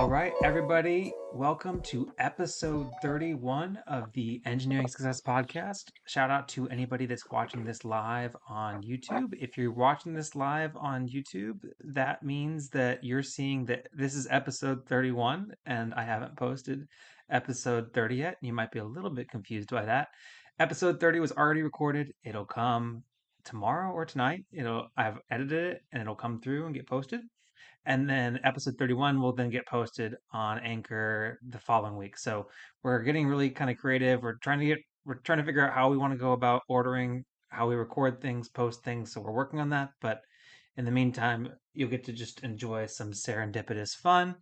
All right, everybody, welcome to episode 31 of the Engineering Success Podcast. Shout out to anybody that's watching this live on YouTube. If you're watching this live on YouTube, that means that you're seeing that this is episode 31 and I haven't posted episode 30 yet. You might be a little bit confused by that. Episode 30 was already recorded. It'll come tomorrow or tonight. I've edited it and it'll come through and get posted. And then episode 31 will then get posted on Anchor the following week. So we're getting really kind of creative. We're trying to figure out how we want to go about ordering, how we record things, post things. So we're working on that. But in the meantime, you'll get to just enjoy some serendipitous fun.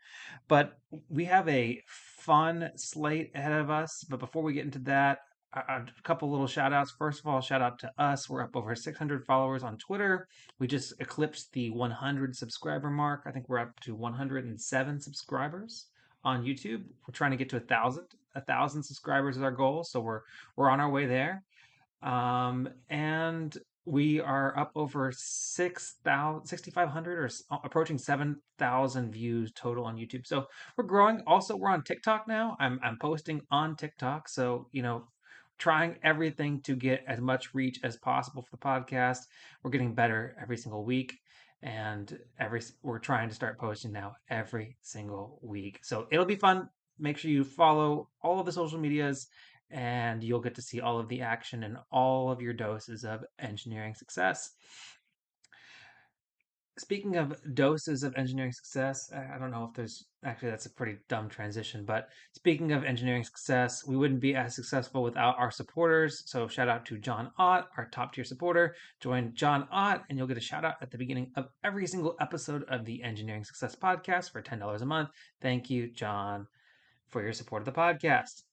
But we have a fun slate ahead of us. But before we get into that, a couple little shout outs. First of all, shout out to us. We're up over 600 followers on Twitter. We just eclipsed the 100 subscriber mark. I think we're up to 107 subscribers on YouTube. We're trying to get to 1,000. 1,000 subscribers is our goal, so we're on our way there. And we are up over 6,500 or approaching 7,000 views total on YouTube. So we're growing. Also, we're on TikTok now. I'm posting on TikTok, so trying everything to get as much reach as possible for the podcast. We're getting better every single week, and we're trying to start posting now every single week. So it'll be fun. Make sure you follow all of the social medias, and you'll get to see all of the action and all of your doses of engineering success. Speaking of doses of engineering success, I don't know if that's a pretty dumb transition, but speaking of engineering success, we wouldn't be as successful without our supporters. So shout out to John Ott, our top tier supporter. Join John Ott and you'll get a shout out at the beginning of every single episode of the Engineering Success Podcast for $10 a month. Thank you, John, for your support of the podcast.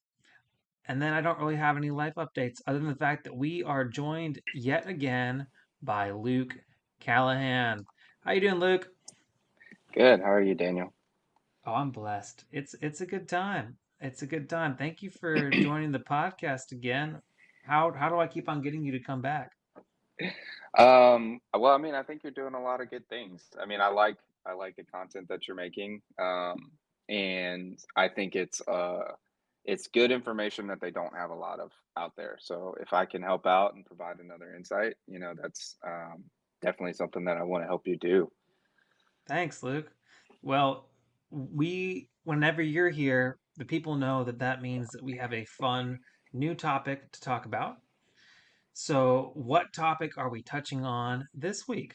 And then I don't really have any life updates other than the fact that we are joined yet again by Luke Callahan. How you doing, Luke? Good. How are you, Daniel? Oh, I'm blessed. It's a good time. It's a good time. Thank you for joining the podcast again. How do I keep on getting you to come back? Well, I mean, I think you're doing a lot of good things. I mean, I like the content that you're making, and I think it's good information that they don't have a lot of out there. So if I can help out and provide another insight, that's definitely something that I want to help you do. Thanks, Luke. Well, whenever you're here, the people know that that means that we have a fun new topic to talk about. So, what topic are we touching on this week?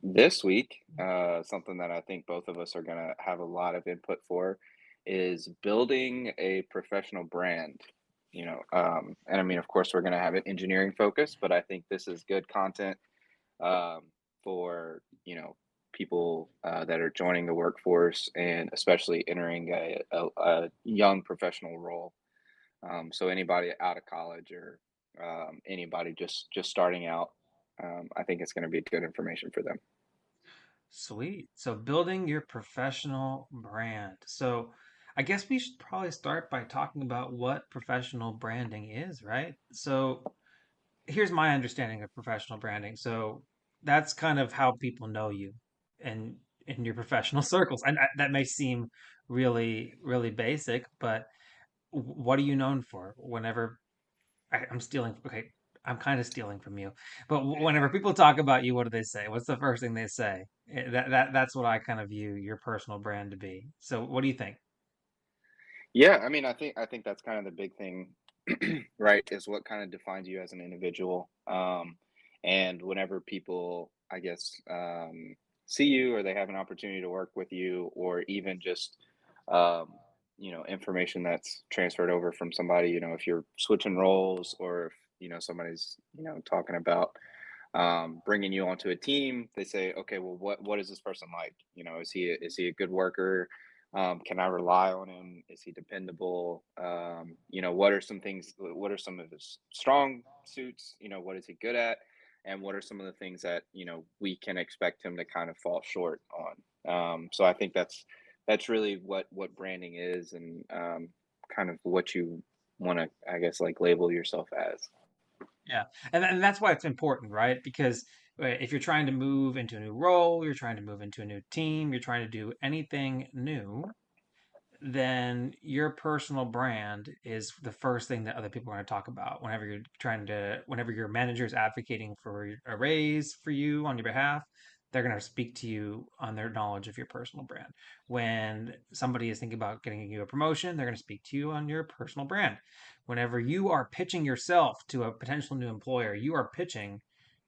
This week, something that I think both of us are gonna have a lot of input for is building a professional brand. And I mean, of course, we're gonna have an engineering focus, but I think this is good content for people that are joining the workforce and especially entering a young professional role. So anybody out of college or anybody just starting out, I think it's going to be good information for them. Sweet. So, building your professional brand. So, I guess we should probably start by talking about what professional branding is, right? So, here's my understanding of professional branding. So, that's kind of how people know you and in your professional circles. And that may seem really, really basic, but what are you known for? I'm stealing, okay, I'm kind of stealing from you. But whenever people talk about you, what do they say? What's the first thing they say? That's what I kind of view your personal brand to be. So, what do you think? Yeah, I mean, I think that's kind of the big thing, right? Is what kind of defines you as an individual. And whenever people, I guess, see you or they have an opportunity to work with you, or even just, um, information that's transferred over from somebody, if you're switching roles or if, somebody's, talking about bringing you onto a team, they say, okay, well, what is this person like? Is he a good worker? Can I rely on him? Is he dependable? What are some things? What are some of his strong suits? What is he good at? And what are some of the things that we can expect him to kind of fall short on? So I think that's really what branding is, and kind of what you want to, I guess, like label yourself as. Yeah, and that's why it's important, right? Because If you're trying to move into a new role, you're trying to move into a new team, you're trying to do anything new, then your personal brand is the first thing that other people are going to talk about whenever your manager is advocating for a raise for you on your behalf, they're going to speak to you on their knowledge of your personal brand. When somebody is thinking about getting you a promotion, they're going to speak to you on your personal brand. Whenever you are pitching yourself to a potential new employer, you are pitching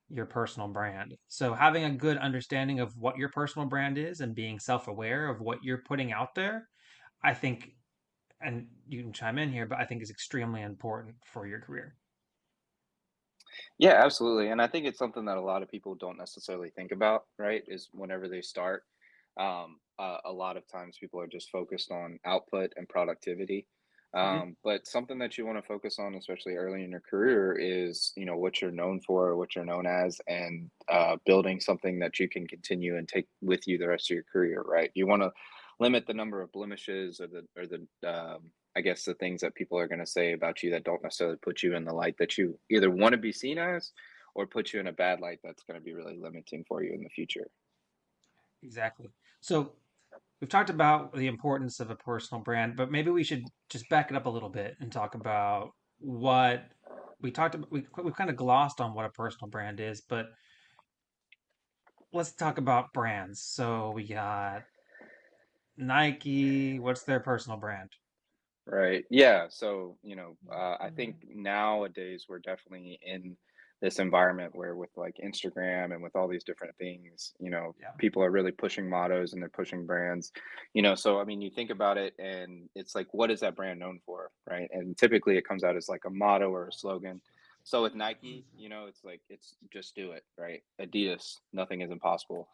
your personal brand. So having a good understanding of what your personal brand is and being self-aware of what you're putting out there, I think, and you can chime in here, but I think is extremely important for your career. Yeah, absolutely. And I think it's something that a lot of people don't necessarily think about, right? Is whenever they start, a lot of times people are just focused on output and productivity. Hmm. But something that you want to focus on, especially early in your career, is what you're known for, what you're known as, and building something that you can continue and take with you the rest of your career, right? You want to limit the number of blemishes or the I guess the things that people are going to say about you that don't necessarily put you in the light that you either want to be seen as or put you in a bad light that's going to be really limiting for you in the future. Exactly. So we've talked about the importance of a personal brand, but maybe we should just back it up a little bit and talk about what we talked about. We've kind of glossed on what a personal brand is, but let's talk about brands. So we got Nike. What's their personal brand? Right. Yeah. So, I think nowadays we're definitely in this environment where with like Instagram and with all these different things, Yeah. people are really pushing mottos and they're pushing brands. So I mean, you think about it and it's like, what is that brand known for? Right. And typically it comes out as like a motto or a slogan. So with Nike, it's like, it's just do it. Right. Adidas, nothing is impossible.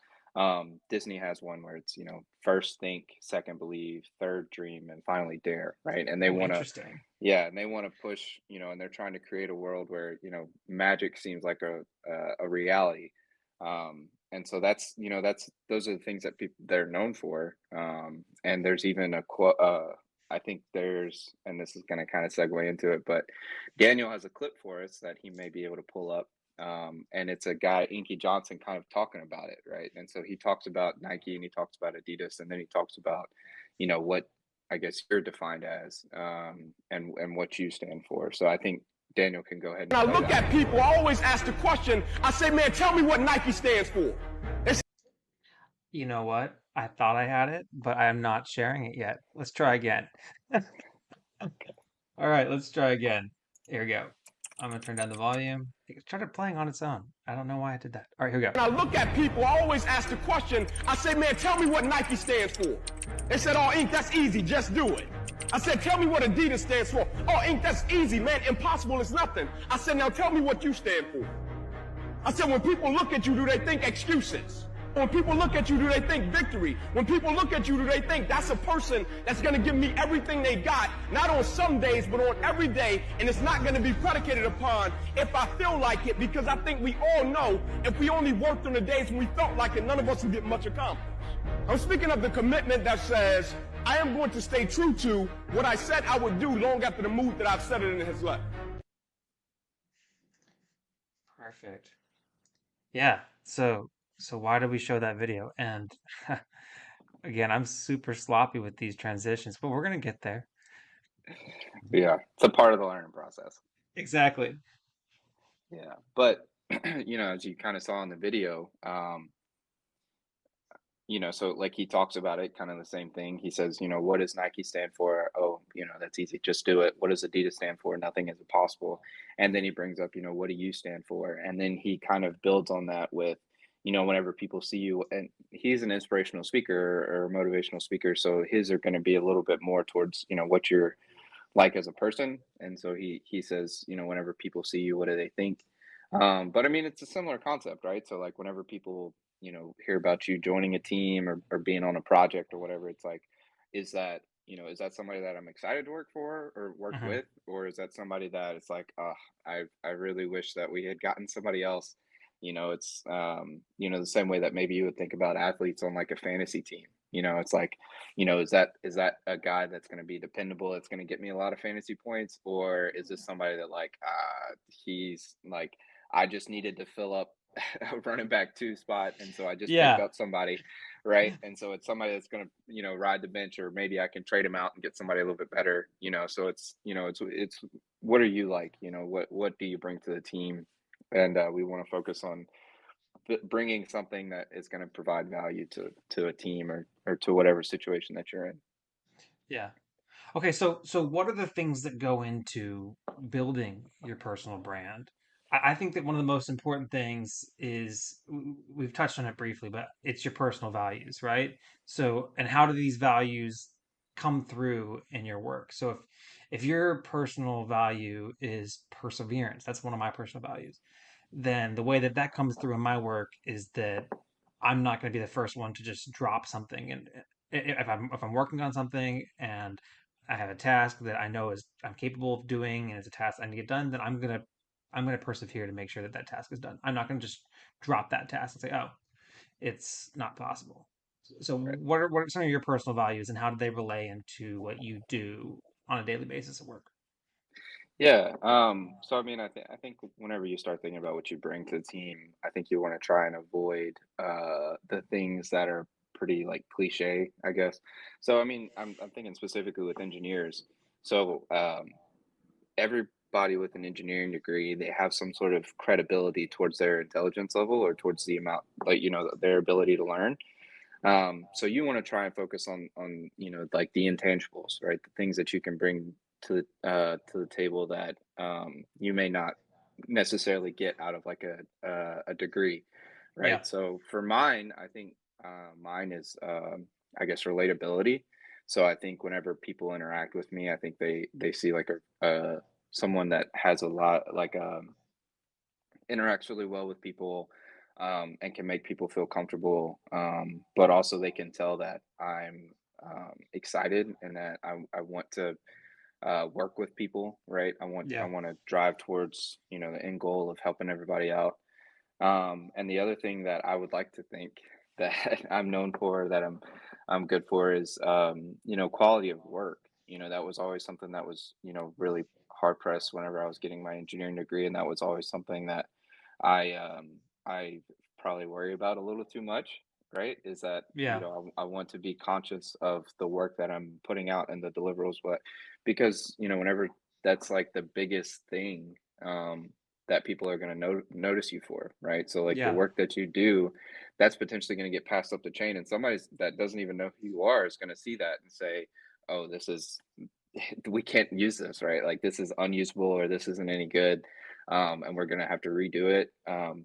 Disney has one where it's first think, second believe, third dream, and finally dare, right? And they Oh, want to, interesting. yeah, and they want to push, and they're trying to create a world where magic seems like a reality. And so that's those are the things that people they're known for. And there's even a quote. I think there's, and this is going to kind of segue into it, but Daniel has a clip for us that he may be able to pull up, and it's a guy, Inky Johnson, kind of talking about it, right? And so he talks about Nike and he talks about Adidas, and then he talks about, what I guess you're defined as, and what you stand for. So I think Daniel can go ahead and When I play look that. at people, I always ask the question, I say, man, tell me what Nike stands for. They You know what? I thought I had it, but I am not sharing it yet. Let's try again. All right, let's try again. Here we go. I'm gonna turn down the volume. It started playing on its own. I don't know why I did that. All right, here we go. When I look at people, I always ask the question, I say, man, tell me what Nike stands for. They said, oh, Ink, that's easy, just do it. I said, tell me what Adidas stands for. Oh, Ink, that's easy, man, impossible is nothing. I said, now tell me what you stand for. I said, when people look at you, do they think excuses? When people look at you, do they think victory? When people look at you, do they think that's a person that's going to give me everything they got, not on some days, but on every day, and it's not going to be predicated upon if I feel like it, because I think we all know if we only worked on the days when we felt like it, none of us would get much accomplished. I'm speaking of the commitment that says, I am going to stay true to what I said I would do long after the mood that I've said it in has left. Perfect. Yeah. So why did we show that video? And again, I'm super sloppy with these transitions, but we're gonna get there. Yeah, it's a part of the learning process. Exactly. Yeah, but as you kind of saw in the video, so like he talks about it, kind of the same thing. He says, what does Nike stand for? Oh, that's easy. Just do it. What does Adidas stand for? Nothing is impossible. And then he brings up, what do you stand for? And then he kind of builds on that with, whenever people see you, and he's an inspirational speaker or motivational speaker. So his are going to be a little bit more towards, what you're like as a person. And so he says, whenever people see you, what do they think? But I mean, it's a similar concept, right? So like whenever people, hear about you joining a team or being on a project or whatever, it's like, is that somebody that I'm excited to work for or work Hmm. with, or is that somebody that it's like, I really wish that we had gotten somebody else. It's the same way that maybe you would think about athletes on like a fantasy team. It's like, is that a guy that's going to be dependable? That's going to get me a lot of fantasy points, or is this somebody that like he's like I just needed to fill up a running back 2 spot, and so I just picked Yeah, up somebody, right? And so it's somebody that's gonna, ride the bench, or maybe I can trade him out and get somebody a little bit better, so it's what are you like? What do you bring to the team? And we want to focus on bringing something that is going to provide value to a team, or to whatever situation that you're in. yeah. Okay, so what are the things that go into building your personal brand? I think that one of the most important things is we've touched on it briefly, but it's your personal values, right? So, and how do these values come through in your work? So if your personal value is perseverance, that's one of my personal values, then the way that that comes through in my work is that I'm not going to be the first one to just drop something. And if I'm working on something and I have a task that I know is I'm capable of doing and it's a task I need to get done, then I'm gonna persevere to make sure that that task is done. I'm not gonna just drop that task and say, oh, it's not possible. So Right. what are some of your personal values and how do they relay into what you do on a daily basis at work? Yeah. So I mean, I think whenever you start thinking about what you bring to the team, I think you want to try and avoid the things that are pretty like cliche, I guess. So I mean, I'm thinking specifically with engineers. So everybody with an engineering degree, they have some sort of credibility towards their intelligence level, or towards the amount, like, their ability to learn. So you want to try and focus on like the intangibles, right? The things that you can bring to the table that you may not necessarily get out of like a degree, Yeah, right? So for mine, I think mine is I guess relatability. So I think whenever people interact with me, I think they see like a someone that has a lot, like interacts really well with people, and can make people feel comfortable. But also they can tell that I'm excited, and that I want to work with people, right? I yeah, want to drive towards the end goal of helping everybody out. And the other thing that I would like to think that I'm known for, that I'm good for, is quality of work. That was always something that was really hard pressed whenever I was getting my engineering degree, and that was always something that I probably worry about a little too much. Right? Is that yeah, I want to be conscious of the work that I'm putting out and the deliverables, but because whenever that's like the biggest thing. That people are going to notice you for, right? So like the yeah, work that you do, that's potentially going to get passed up the chain, and somebody that doesn't even know who you are is going to see that and say, "Oh, this is we can't use this, right? Like this is unusable, or this isn't any good, and we're going to have to redo it."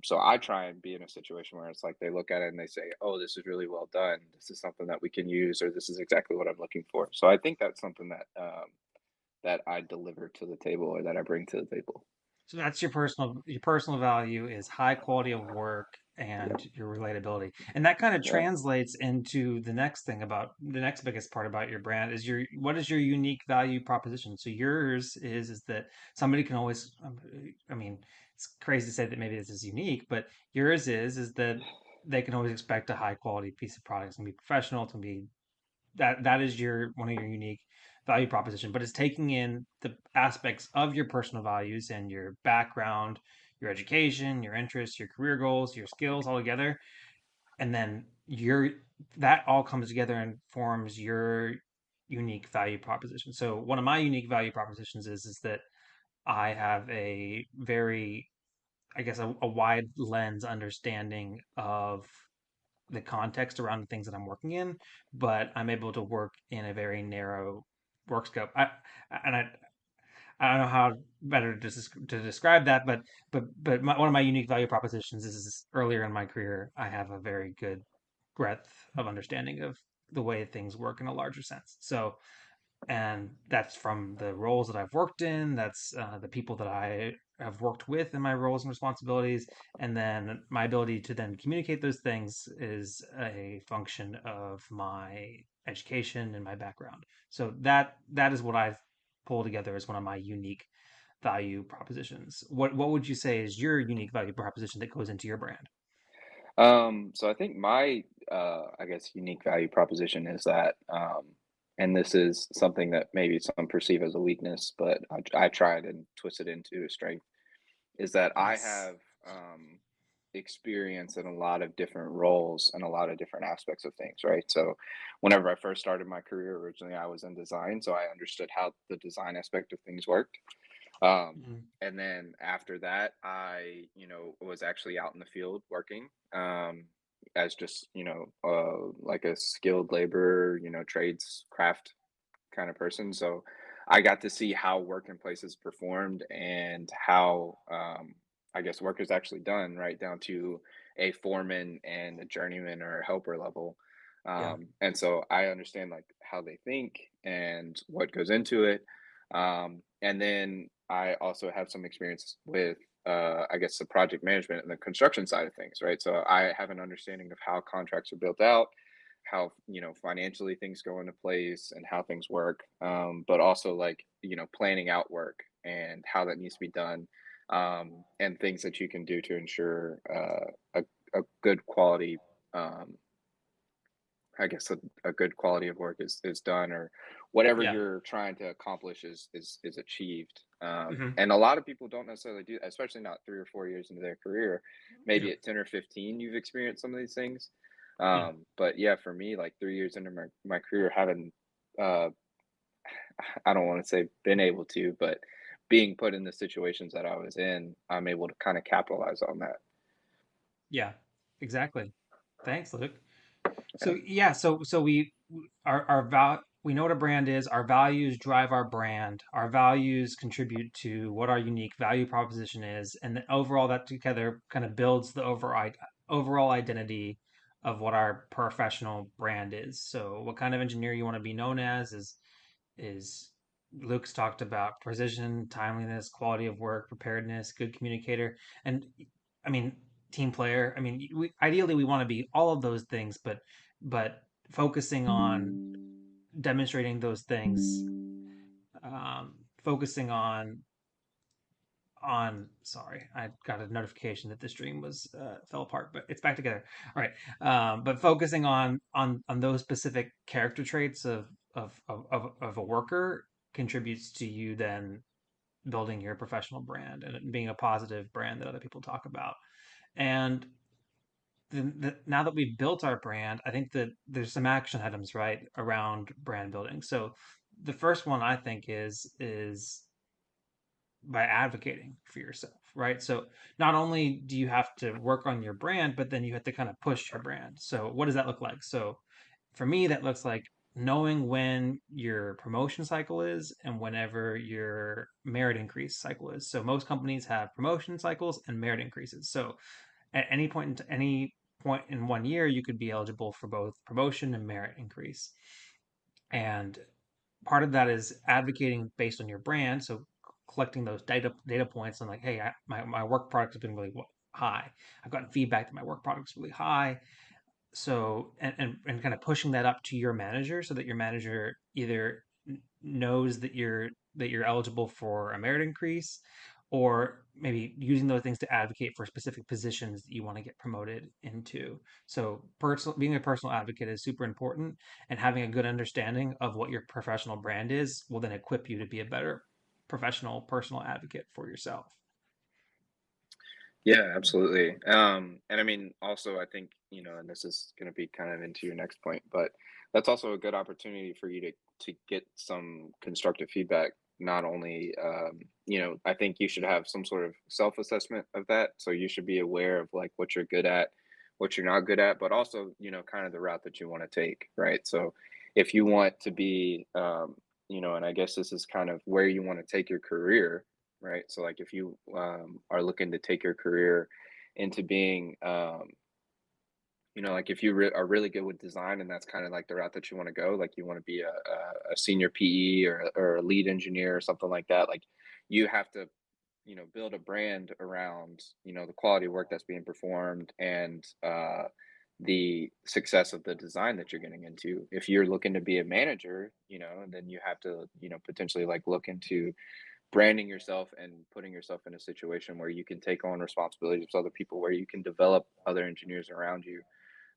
So I try and be in a situation where it's like they look at it and they say, "Oh, this is really well done. This is something that we can use, or this is exactly what I'm looking for." So I think that's something that I deliver to the table, or that I bring to the table. so that's your personal value is high quality of work Yeah. and your relatability. And that kind of Yeah. translates into the next thing about the next biggest part about your brand is what is your unique value proposition? So yours is that somebody can always I mean, it's crazy to say that maybe this is unique, but yours is that they can always expect a high quality piece of product. It's gonna be professional, it's gonna be that is your one of your unique value proposition, but it's taking in the aspects of your personal values and your background, your education, your interests, your career goals, your skills all together, and then your that all comes together and forms your unique value proposition. So one of my unique value propositions is that I have a very, I guess, a wide lens understanding of the context around the things that I'm working in, but I'm able to work in a very narrow work scope. And I don't know how better to describe that, but one of my unique value propositions is earlier in my career, I have a very good breadth of understanding of the way things work in a larger sense. So and that's from the roles that I've worked in. That's the people that I have worked with in my roles and responsibilities, and then my ability to then communicate those things is a function of my education and my background. So that is what I've pulled together as one of my unique value propositions. What would you say is your unique value proposition that goes into your brand? So I think my, I guess, unique value proposition is that, and this is something that maybe some perceive as a weakness, but I try to twist it into a strength, is that I Yes. have, um, experience in a lot of different roles and a lot of different aspects of things, right? So, whenever I first started my career, originally I was in design, so I understood how the design aspect of things worked. Mhm. And then after that, I, was actually out in the field working as just, like a skilled laborer, trades craft kind of person. So I got to see how working places performed and how, I guess, work is actually done, right down to a foreman and a journeyman or a helper level. Yeah. And so I understand like how they think and what goes into it. And then I also have some experience with, I guess, the project management and the construction side of things, right? So I have an understanding of how contracts are built out, how financially things go into place and how things work, but also like planning out work and how that needs to be done, and things that you can do to ensure a good quality, um, I guess a good quality of work is done, or whatever Yeah. you're trying to accomplish is achieved. Hmm. And a lot of people don't necessarily do, especially not 3 or 4 years into their career. Yeah. Maybe at 10 or 15, you've experienced some of these things. Yeah. But yeah, for me, like 3 years into my career, having uh, I don't want to say been able to, but being put in the situations that I was in, I'm able to kind of capitalize on that. Yeah. Exactly. Thanks, Luke. Yeah. So yeah, so we know what a brand is. Our values drive our brand. Our values contribute to what our unique value proposition is, and then overall that together kind of builds the overall identity of what our professional brand is. So what kind of engineer you want to be known as is Luke's talked about precision, timeliness, quality of work, preparedness, good communicator, and I mean team player. I mean, ideally we want to be all of those things, but focusing on demonstrating those things, focusing on sorry, I got a notification that the stream was fell apart, but it's back together. All right. But focusing on those specific character traits of a worker contributes to you then building your professional brand and being a positive brand that other people talk about. And now that we've built our brand, I think that there's some action items right around brand building. So the first one I think is by advocating for yourself, right? So not only do you have to work on your brand, but then you have to kind of push your brand. So what does that look like? So for me, that looks like knowing when your promotion cycle is and whenever your merit increase cycle is. So most companies have promotion cycles and merit increases. So at any point in 1 year, you could be eligible for both promotion and merit increase. And part of that is advocating based on your brand. So collecting those data points and like, hey, my work product has been really high. I've gotten feedback that my work product is really high. So and kind of pushing that up to your manager so that your manager either knows that you're eligible for a merit increase, or maybe using those things to advocate for specific positions that you want to get promoted into. So personal being a personal advocate is super important, and having a good understanding of what your professional brand is will then equip you to be a better professional personal advocate for yourself. Yeah, absolutely. And I mean, also, I think, and this is going to be kind of into your next point, but that's also a good opportunity for you to get some constructive feedback. Not only, I think you should have some sort of self-assessment of that. So you should be aware of like what you're good at, what you're not good at, but also, kind of the route that you want to take, right? So if you want to be, and I guess this is kind of where you want to take your career, right? So like if you are looking to take your career into being, like if you are really good with design and that's kind of like the route that you want to go, like you want to be a senior PE or a lead engineer or something like that, like you have to, build a brand around, the quality of work that's being performed and the success of the design that you're getting into. If you're looking to be a manager, then you have to, potentially like look into branding yourself and putting yourself in a situation where you can take on responsibilities with other people, where you can develop other engineers around you.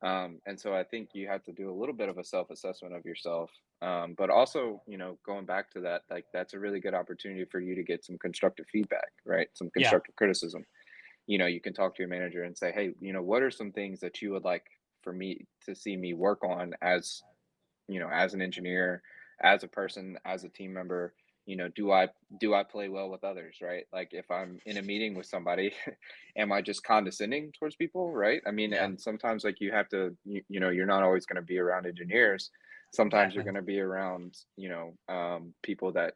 And so I think you have to do a little bit of a self-assessment of yourself. But also, going back to that, like that's a really good opportunity for you to get some constructive feedback, right? Some Yeah. constructive criticism. you can talk to your manager and say, hey, what are some things that you would like for me to see me work on as an engineer, as a person, as a team member, do I play well with others, right? Like if I'm in a meeting with somebody, am I just condescending towards people, right? I mean, Yeah, and sometimes like you have to, you're not always going to be around engineers. Sometimes you're exactly. going to be around, people that,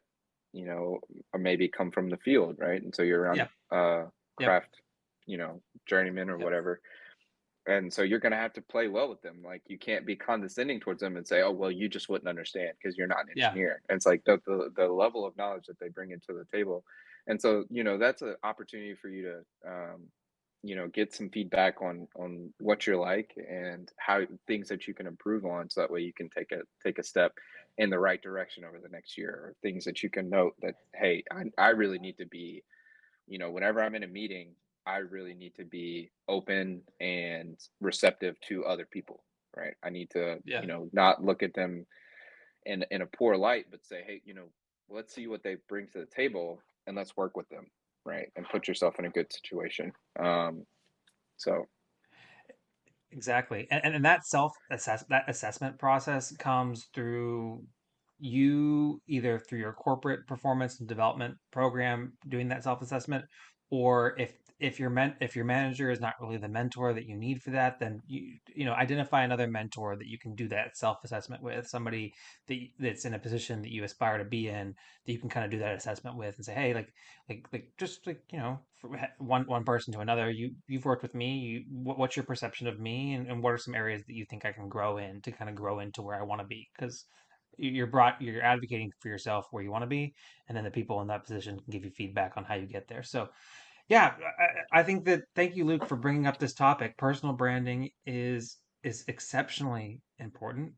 or maybe come from the field, right? And so you're around Yep, yep, craft, journeyman or yep, whatever, and so you're going to have to play well with them. Like you can't be condescending towards them and say, "Oh, well, you just wouldn't understand because you're not an yeah, engineer." And it's like the level of knowledge that they bring into the table. And so, that's an opportunity for you to get some feedback on what you're like and how things that you can improve on so that way you can take a step in the right direction over the next year, or things that you can note that, hey, I really need to be, whenever I'm in a meeting, I really need to be open and receptive to other people, right? I need to, yeah. not look at them in a poor light, but say, hey, let's see what they bring to the table and let's work with them, right? And put yourself in a good situation. So, Exactly. And that that assessment process comes through you either through your corporate performance and development program doing that self-assessment, or if your manager is not really the mentor that you need for that, then identify another mentor that you can do that self-assessment with, somebody that's in a position that you aspire to be in, that you can kind of do that assessment with and say, hey, just like from one person to another, you've worked with me, what's your perception of me, and what are some areas that you think I can grow in to kind of grow into where I want to be, because you're advocating for yourself where you want to be, and then the people in that position can give you feedback on how you get there. So yeah, I think that, thank you, Luke, for bringing up this topic. Personal branding is exceptionally important.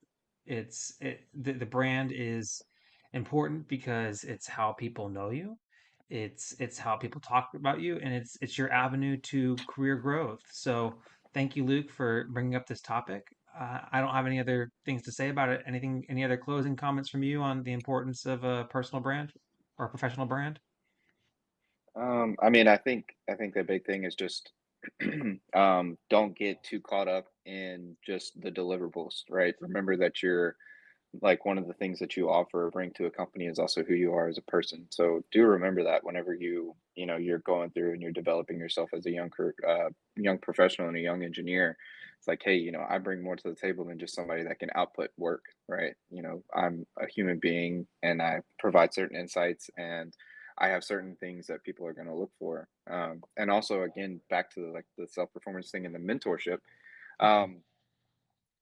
The brand is important because it's how people know you. It's how people talk about you, and it's your avenue to career growth. So thank you, Luke, for bringing up this topic. I don't have any other things to say about it. Any other closing comments from you on the importance of a personal brand or a professional brand? I mean, I think the big thing is just don't get too caught up in just the deliverables, right? Remember that you're like one of the things that you offer or bring to a company is also who you are as a person. So do remember that whenever you're going through and you're developing yourself as a young professional and a young engineer. It's like, hey, I bring more to the table than just somebody that can output work, right? I'm a human being and I provide certain insights and I have certain things that people are going to look for. And also, again, back to like the self performance thing and the mentorship. Um,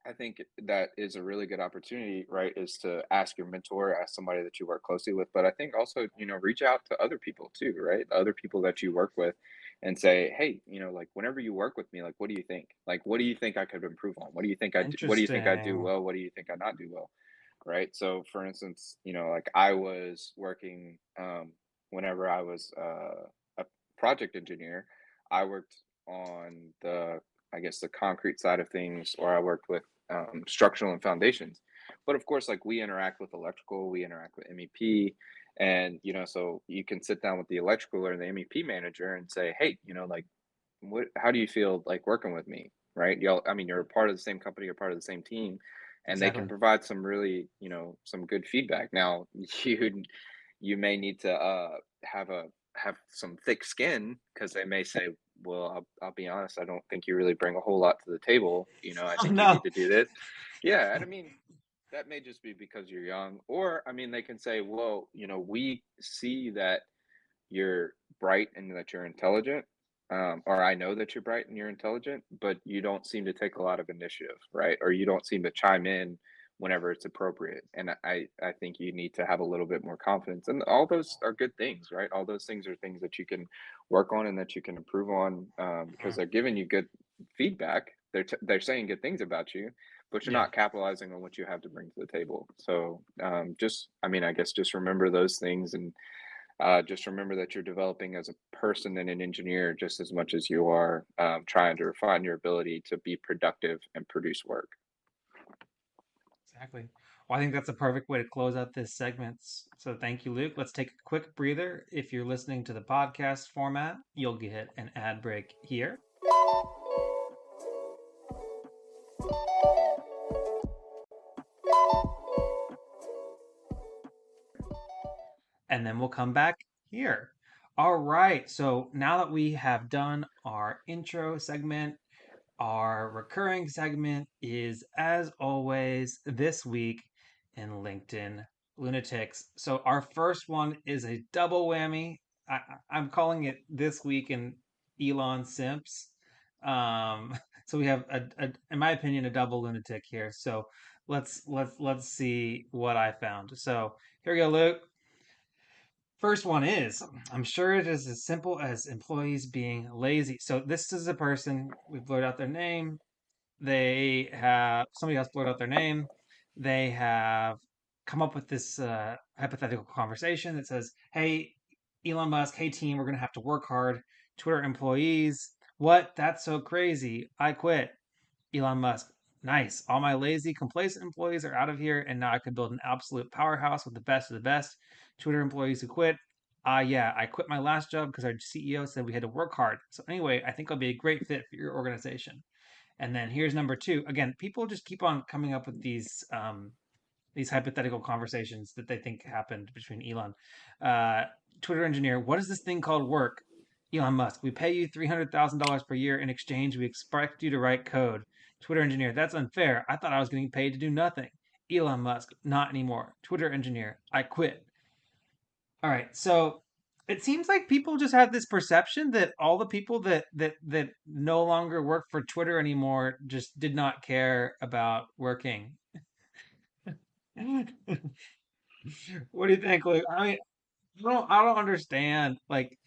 I think that is a really good opportunity, right? Is to ask your mentor, ask somebody that you work closely with. But I think also, reach out to other people too, right? Other people that you work with and say, hey, like whenever you work with me, like, what do you think? Like, what do you think I could improve on? What do you think I do Interesting. well? What do you think I not do well? Right. So for instance, like I was working, whenever I was a project engineer, I worked on I guess the concrete side of things, or I worked with structural and foundations. But of course, like we interact with electrical, we interact with MEP, and so you can sit down with the electrical or the MEP manager and say, hey, like, how do you feel like working with me, right? I mean, you're a part of the same company, you're part of the same team, and they can Exactly. provide some really, some good feedback. Now, you may need to have some thick skin because they may say, well, I'll be honest, I don't think you really bring a whole lot to the table. I Oh think you need no. to do this. Yeah, and I mean, that may just be because you're young, or I mean, they can say, well, we see that you're bright and that you're intelligent, or I know that you're bright and you're intelligent, but you don't seem to take a lot of initiative, right? Or you don't seem to chime in whenever it's appropriate. And I think you need to have a little bit more confidence. And all those are good things, right? All those things are things that you can work on and that you can improve on, because Mhm. they're giving you good feedback. They're saying good things about you, but you're Yeah. not capitalizing on what you have to bring to the table. So I mean, I guess just remember those things, and just remember that you're developing as a person and an engineer just as much as you are trying to refine your ability to be productive and produce work. Exactly. Well, I think that's a perfect way to close out this segment. So thank you, Luke. Let's take a quick breather. If you're listening to the podcast format, you'll get an ad break here. And then we'll come back here. All right. So now that we have done our intro segment, our recurring segment is, as always, this week in LinkedIn Lunatics. So our first one is a double whammy. I'm calling it This Week in Elon Simps. Um, so we have in my opinion, a double lunatic here. So let's see what I found. So here we go, Luke. First one is, I'm sure it is as simple as employees being lazy. So this is a person, we've blurred out their name. They have, somebody else blurred out their name. They have come up with this hypothetical conversation that says, hey, Elon Musk, hey team, we're going to have to work hard. Twitter employees, what? That's so crazy. I quit. Elon Musk, nice. All my lazy, complacent employees are out of here, and now I can build an absolute powerhouse with the best of the best. Twitter employees who quit. Yeah, I quit my last job because our CEO said we had to work hard. So anyway, I think I'll be a great fit for your organization. And then here's number two. Again, people just keep on coming up with these hypothetical conversations that they think happened between Elon. Uh, Twitter engineer, what is this thing called work? Elon Musk, we pay you $300,000 per year. In exchange, we expect you to write code. Twitter engineer, that's unfair. I thought I was getting paid to do nothing. Elon Musk, not anymore. Twitter engineer, I quit. All right, so it seems like people just have this perception that all the people that no longer work for Twitter anymore just did not care about working. What do you think, Luke? I mean, I don't understand. Like,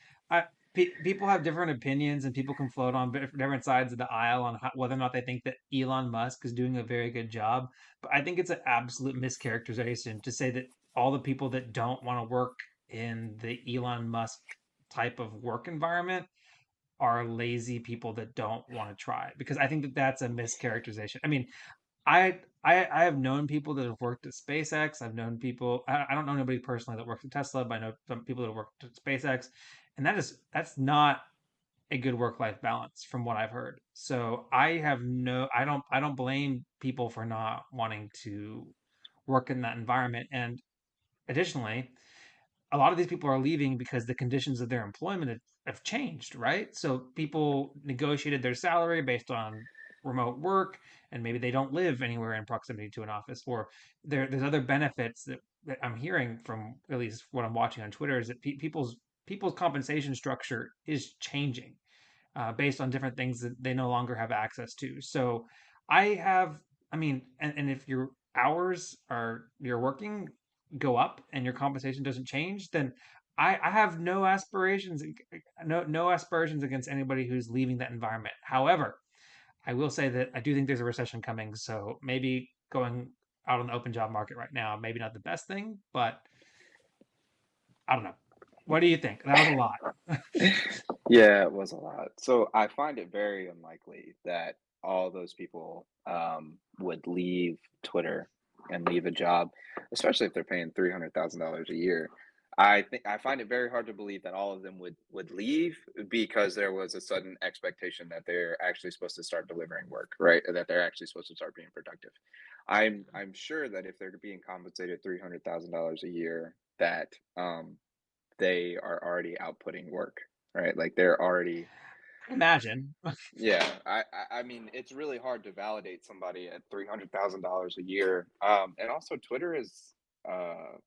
people have different opinions, and people can float on different sides of the aisle on whether or not they think that Elon Musk is doing a very good job. But I think it's an absolute mischaracterization to say that all the people that don't want to work in the Elon Musk type of work environment are lazy people that don't want to try. Because I think that that's a mischaracterization. I mean, I have known people that have worked at SpaceX. I've known people. I don't know anybody personally that works at Tesla, but I know some people that have worked at SpaceX, and that's not a good work life balance from what I've heard. So I don't blame people for not wanting to work in that environment. And additionally, a lot of these people are leaving because the conditions of their employment have changed, right? So people negotiated their salary based on remote work, and maybe they don't live anywhere in proximity to an office, or there's other benefits that I'm hearing from at least what I'm watching on Twitter is that people's compensation structure is changing based on different things that they no longer have access to. So I have, I mean, and if your hours are you're working go up and your compensation doesn't change, then I have no aspirations, no aspirations against anybody who's leaving that environment. However, I will say that I do think there's a recession coming, so maybe going out on the open job market right now, maybe not the best thing, but I don't know. What do you think? That was a lot. Yeah, it was a lot. So I find it very unlikely that all those people would leave Twitter and leave a job, especially if they're paying $300,000 a year. I find it very hard to believe that all of them would leave because there was a sudden expectation that they're actually supposed to start delivering work, right? That they're actually supposed to start being productive. I'm sure that if they're being compensated $300,000 a year, that they are already outputting work, right? Like they're already, Imagine. yeah. I mean, it's really hard to validate somebody at $300,000 a year. And also Twitter is uh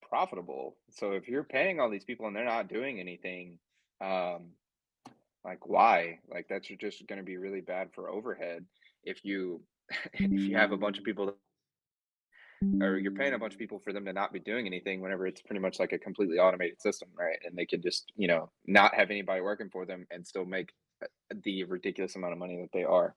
profitable. So if you're paying all these people and they're not doing anything, um, like why? Like that's just going to be really bad for overhead if you if you have a bunch of people or you're paying a bunch of people for them to not be doing anything whenever it's pretty much like a completely automated system, right? And they can just, not have anybody working for them and still make the ridiculous amount of money that they are.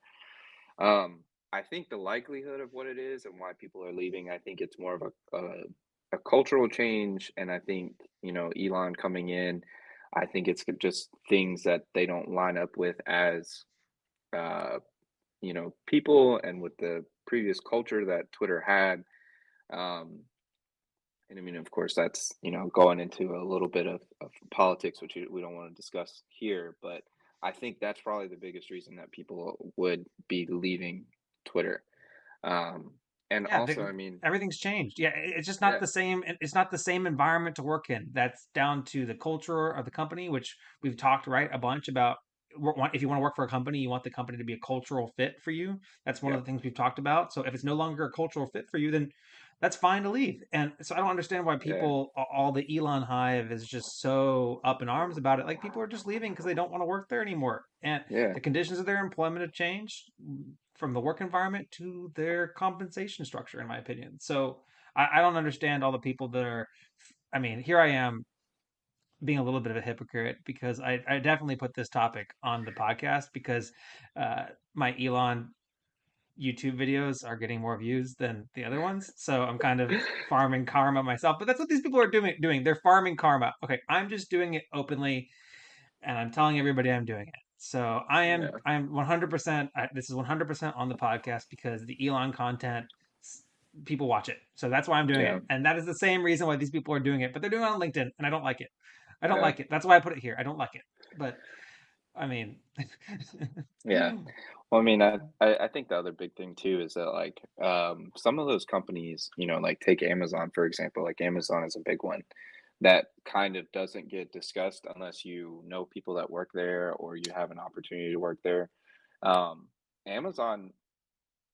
I think the likelihood of what it is and why people are leaving, I think it's more of a cultural change. And I think, Elon coming in, I think it's just things that they don't line up with as, uh, people and with the previous culture that Twitter had. Um, and I mean, of course, that's, going into a little bit of politics, which we don't want to discuss here. But I think that's probably the biggest reason that people would be leaving Twitter. Um, and Yeah, also, I mean, everything's changed. Yeah, it's just not yeah, the same. It's not the same environment to work in. That's down to the culture of the company, which we've talked right a bunch about. If you want to work for a company, you want the company to be a cultural fit for you. That's one of yeah, the things we've talked about. So if it's no longer a cultural fit for you, then that's fine to leave. And so I don't understand why yeah, people, all the Elon hive is just so up in arms about it. Like people are just leaving because they don't want to work there anymore. And yeah, the conditions of their employment have changed from the work environment to their compensation structure, in my opinion. So I don't understand all the people that are. I mean, here I am being a little bit of a hypocrite because I definitely put this topic on the podcast because uh, my Elon YouTube videos are getting more views than the other ones. So I'm kind of farming karma myself. But that's what these people are doing. They're farming karma. Okay, I'm just doing it openly and I'm telling everybody I'm doing it. So yeah, I'm 100%. This is 100% on the podcast because the Elon content people watch it. So that's why I'm doing it, yeah, and that is the same reason why these people are doing it. But they're doing it on LinkedIn, and I don't like it. I don't yeah, like it. That's why I put it here. I don't like it. But I mean, yeah. Well, I mean, I think the other big thing too is that like some of those companies, like take Amazon for example. Like Amazon is a big one that kind of doesn't get discussed unless you know people that work there or you have an opportunity to work there. Um, Amazon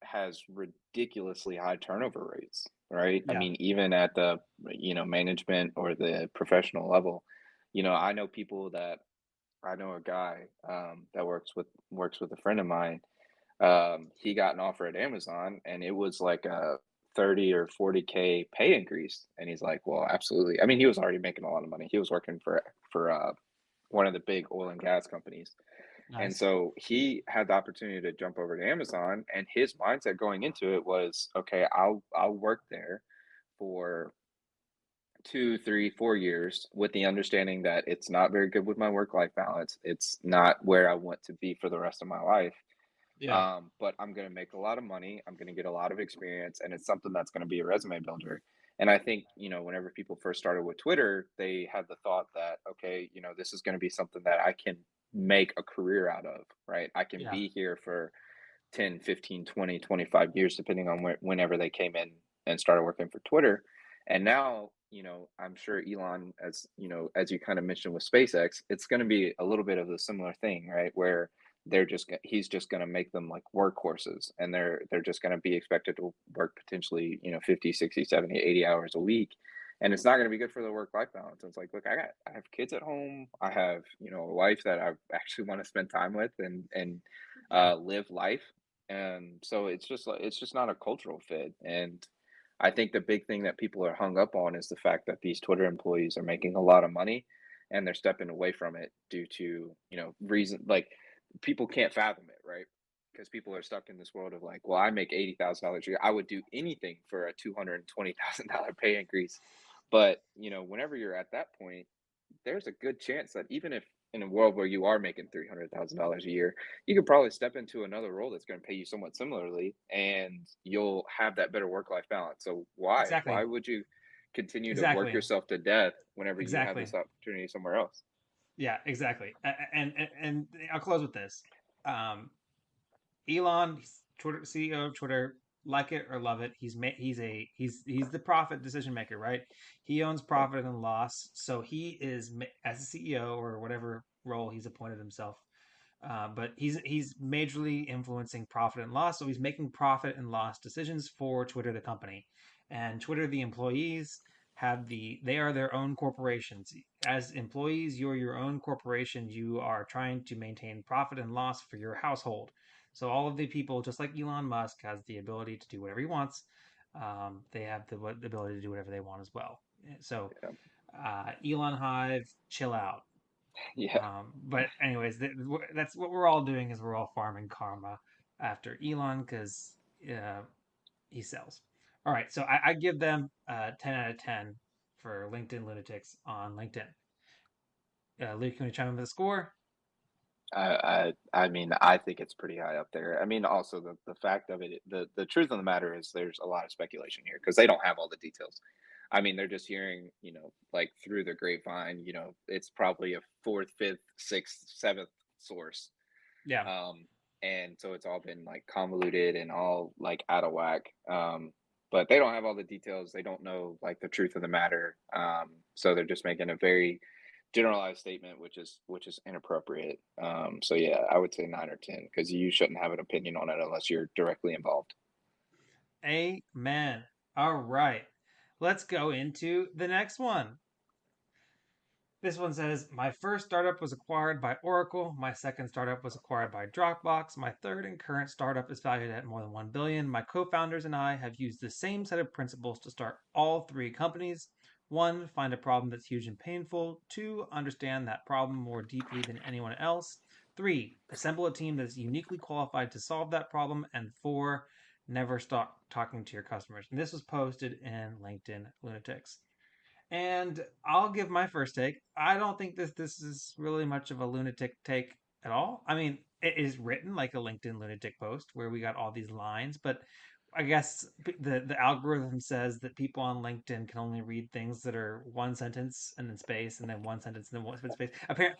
has ridiculously high turnover rates, right? I yeah, mean, even at the, management or the professional level, I know people that I know a guy that works with a friend of mine. He got an offer at Amazon and it was like a 30 or 40K pay increase. And he's like, well, absolutely. I mean, he was already making a lot of money. He was working for one of the big oil and gas companies. And nice. so he had the opportunity to jump over to Amazon, and his mindset going into it was, okay, I'll work there for 2, 3, 4 years with the understanding that it's not very good with my work life balance. It's not where I want to be for the rest of my life. Yeah, But I'm going to make a lot of money. I'm going to get a lot of experience, and it's something that's going to be a resume builder. And I think, whenever people first started with Twitter, they had the thought that, okay, this is going to be something that I can make a career out of, right? I can yeah, be here for 10, 15, 20, 25 years, depending on whenever they came in and started working for Twitter. And now, I'm sure Elon, as you kind of mentioned with SpaceX, it's going to be a little bit of a similar thing, right? Where he's just going to make them like workhorses and they're just going to be expected to work potentially, 50, 60, 70, 80 hours a week. And it's not going to be good for the work life balance. It's like, look, I have kids at home. I have, a wife that I actually want to spend time with and yeah, live life. And so it's just like it's just not a cultural fit. And I think the big thing that people are hung up on is the fact that these Twitter employees are making a lot of money and they're stepping away from it due to, reason like people can't fathom it, right? Because people are stuck in this world of like, well, I make $80,000 a year. I would do anything for a $220,000 pay increase. But, whenever you're at that point, there's a good chance that even if in a world where you are making $300,000 a year, you could probably step into another role that's going to pay you somewhat similarly, and you'll have that better work-life balance. So why? exactly, Why would you continue to work exactly, yourself to death whenever you have exactly. this opportunity somewhere else? Yeah, exactly. And I'll close with this. Um, Elon, Twitter CEO of Twitter, like it or love it, he's the profit decision maker, right? He owns Yeah, profit and loss, so he is as a CEO or whatever role he's appointed himself. But he's majorly influencing profit and loss, so he's making profit and loss decisions for Twitter, the company, and Twitter, the employees they are their own corporations. As employees, you're your own corporation. You are trying to maintain profit and loss for your household. So all of the people, just like Elon Musk, has the ability to do whatever he wants. They have the ability to do whatever they want as well. So yeah, Elon Hive, chill out. yeah, But anyways, that's what we're all doing is we're all farming karma after Elon because he sells. All right, so I give them 10 out of 10 for LinkedIn Lunatics on LinkedIn. Luke, can we chime in with the score? I mean, I think it's pretty high up there. I mean, also the fact of it, the truth of the matter is there's a lot of speculation here because they don't have all the details. I mean, they're just hearing, like through the grapevine, it's probably a fourth, fifth, sixth, seventh source. Yeah. Um, and so it's all been like convoluted and all like out of whack. But they don't have all the details. They don't know like the truth of the matter. So they're just making a very generalized statement, which is inappropriate. So yeah, I would say 9 or 10 because you shouldn't have an opinion on it unless you're directly involved. Amen. All right. Let's go into the next one. This one says, my first startup was acquired by Oracle. My second startup was acquired by Dropbox. My third and current startup is valued at more than 1 billion. My co-founders and I have used the same set of principles to start all three companies. 1, find a problem that's huge and painful. 2, understand that problem more deeply than anyone else. 3, assemble a team that is uniquely qualified to solve that problem. And 4, never stop talking to your customers. And this was posted in LinkedIn Lunatics. And I'll give my first take. I don't think this is really much of a lunatic take at all. I mean, it is written like a LinkedIn lunatic post where we got all these lines, but I guess the algorithm says that people on LinkedIn can only read things that are one sentence and then space and then one sentence and then one space. Apparently,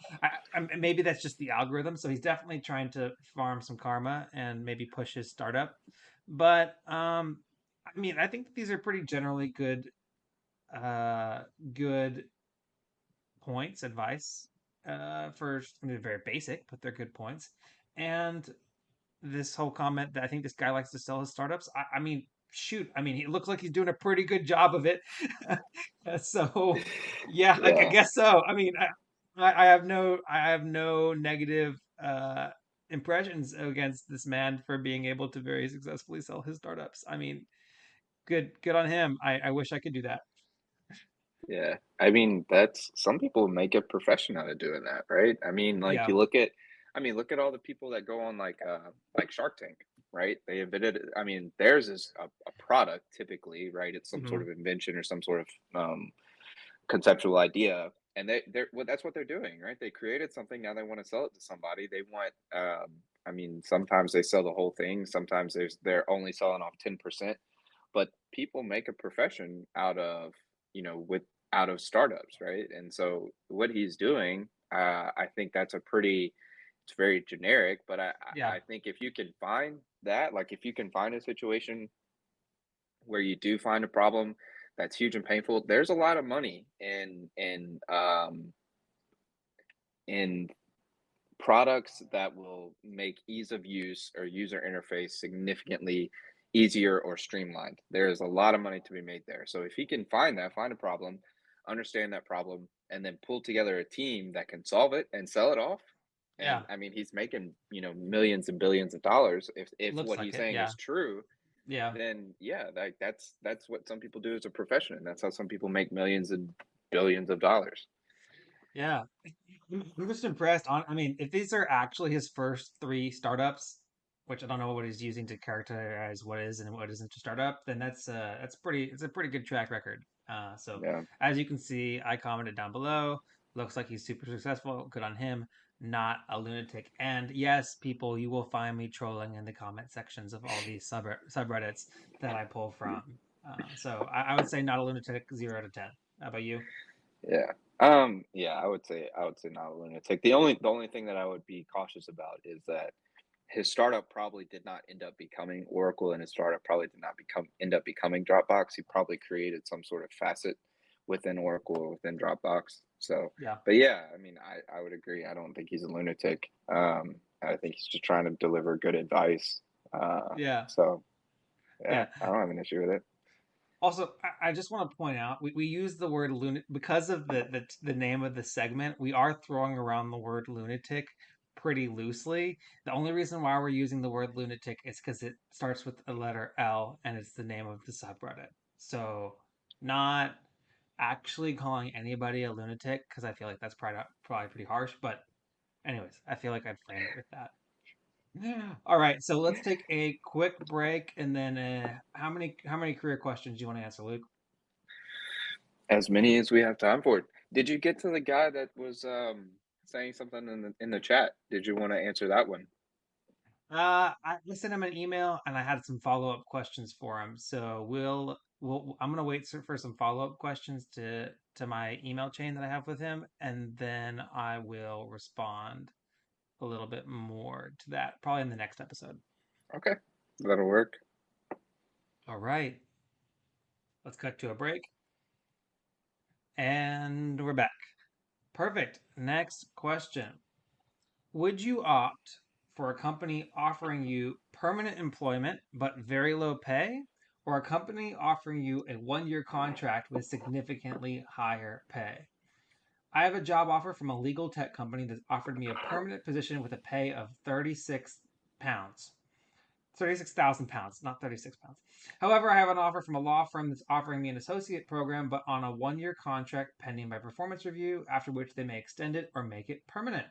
maybe that's just the algorithm. So he's definitely trying to farm some karma and maybe push his startup. But I mean, I think these are pretty generally uh, good points, advice for I mean, very basic, but they're good points. And this whole comment that I think this guy likes to sell his startups. I mean, shoot, I mean, he looks like he's doing a pretty good job of it. So, yeah, like I Yeah, guess so. I mean, I have no negative impressions against this man for being able to very successfully sell his startups. I mean, good on him. I wish I could do that. yeah. I mean, that's some people make a profession out of doing that, right? I mean, like Yeah. you look at, I mean, look at all the people that go on like Shark Tank, right? They invented, I mean, theirs is a product typically, right? It's some sort Hmm. of invention or some sort of conceptual idea, and they're well, that's what they're doing, right? They created something, now they want to sell it to somebody. They want, I mean, sometimes they sell the whole thing, sometimes they're only selling off 10%, but people make a profession out of, with out of startups, right? And so what he's doing, I think that's a pretty, it's very generic, but Yeah. I think if you can find that, like if you can find a situation where you do find a problem that's huge and painful, there's a lot of money in products that will make ease of use or user interface significantly easier or streamlined. There is a lot of money to be made there. So if he can find that, find a problem, understand that problem, and then pull together a team that can solve it and sell it off. Yeah. And I mean, he's making, millions and billions of dollars. If Looks what like he's it. saying Yeah. is true, Yeah. then yeah, that's what some people do as a profession. And that's how some people make millions and billions of dollars. Yeah. I'm just impressed on I mean, if these are actually his first three startups, which I don't know what he's using to characterize what is and what isn't a startup, then that's pretty it's a pretty good track record. So Yeah. as you can see, I commented down below. Looks like he's super successful. Good on him. Not a lunatic. And yes, people, you will find me trolling in the comment sections of all these subreddits that I pull from. So I would say not a lunatic, 0 out of 10. How about you? Yeah. Yeah, I would say not a lunatic. The only thing that I would be cautious about is that his startup probably did not end up becoming Oracle, and his startup probably did not end up becoming Dropbox. He probably created some sort of facet within Oracle or within Dropbox. So, Yeah. but yeah, I mean, I would agree. I don't think he's a lunatic. I think he's just trying to deliver good advice. Yeah. So yeah, Yeah. I don't have an issue with it. Also, I just want to point out we use the word lunatic because of the name of the segment. We are throwing around the word lunatic pretty loosely. The only reason why we're using the word lunatic is because it starts with a letter L and it's the name of the subreddit. So, not actually calling anybody a lunatic because I feel like that's probably pretty harsh. But anyways, I feel like I've landed with that. All right, so let's take a quick break, and then how many career questions do you want to answer, Luke? As many as we have time for. Did you get to the guy that was saying something in the chat. Did you want to answer that one? I sent him an email and I had some follow-up questions for him. So I'm gonna wait for some follow-up questions to my email chain that I have with him, and then I will respond a little bit more to that probably in the next episode. Okay, that'll work. All right, let's cut to a break, and we're back. Perfect. Next question. Would you opt for a company offering you permanent employment but very low pay, or a company offering you a 1 year contract with significantly higher pay? I have a job offer from a legal tech company that's offered me a permanent position with a pay of £36. 36,000 pounds, not 36 pounds. However, I have an offer from a law firm that's offering me an associate program, but on a 1 year contract pending my performance review, after which they may extend it or make it permanent.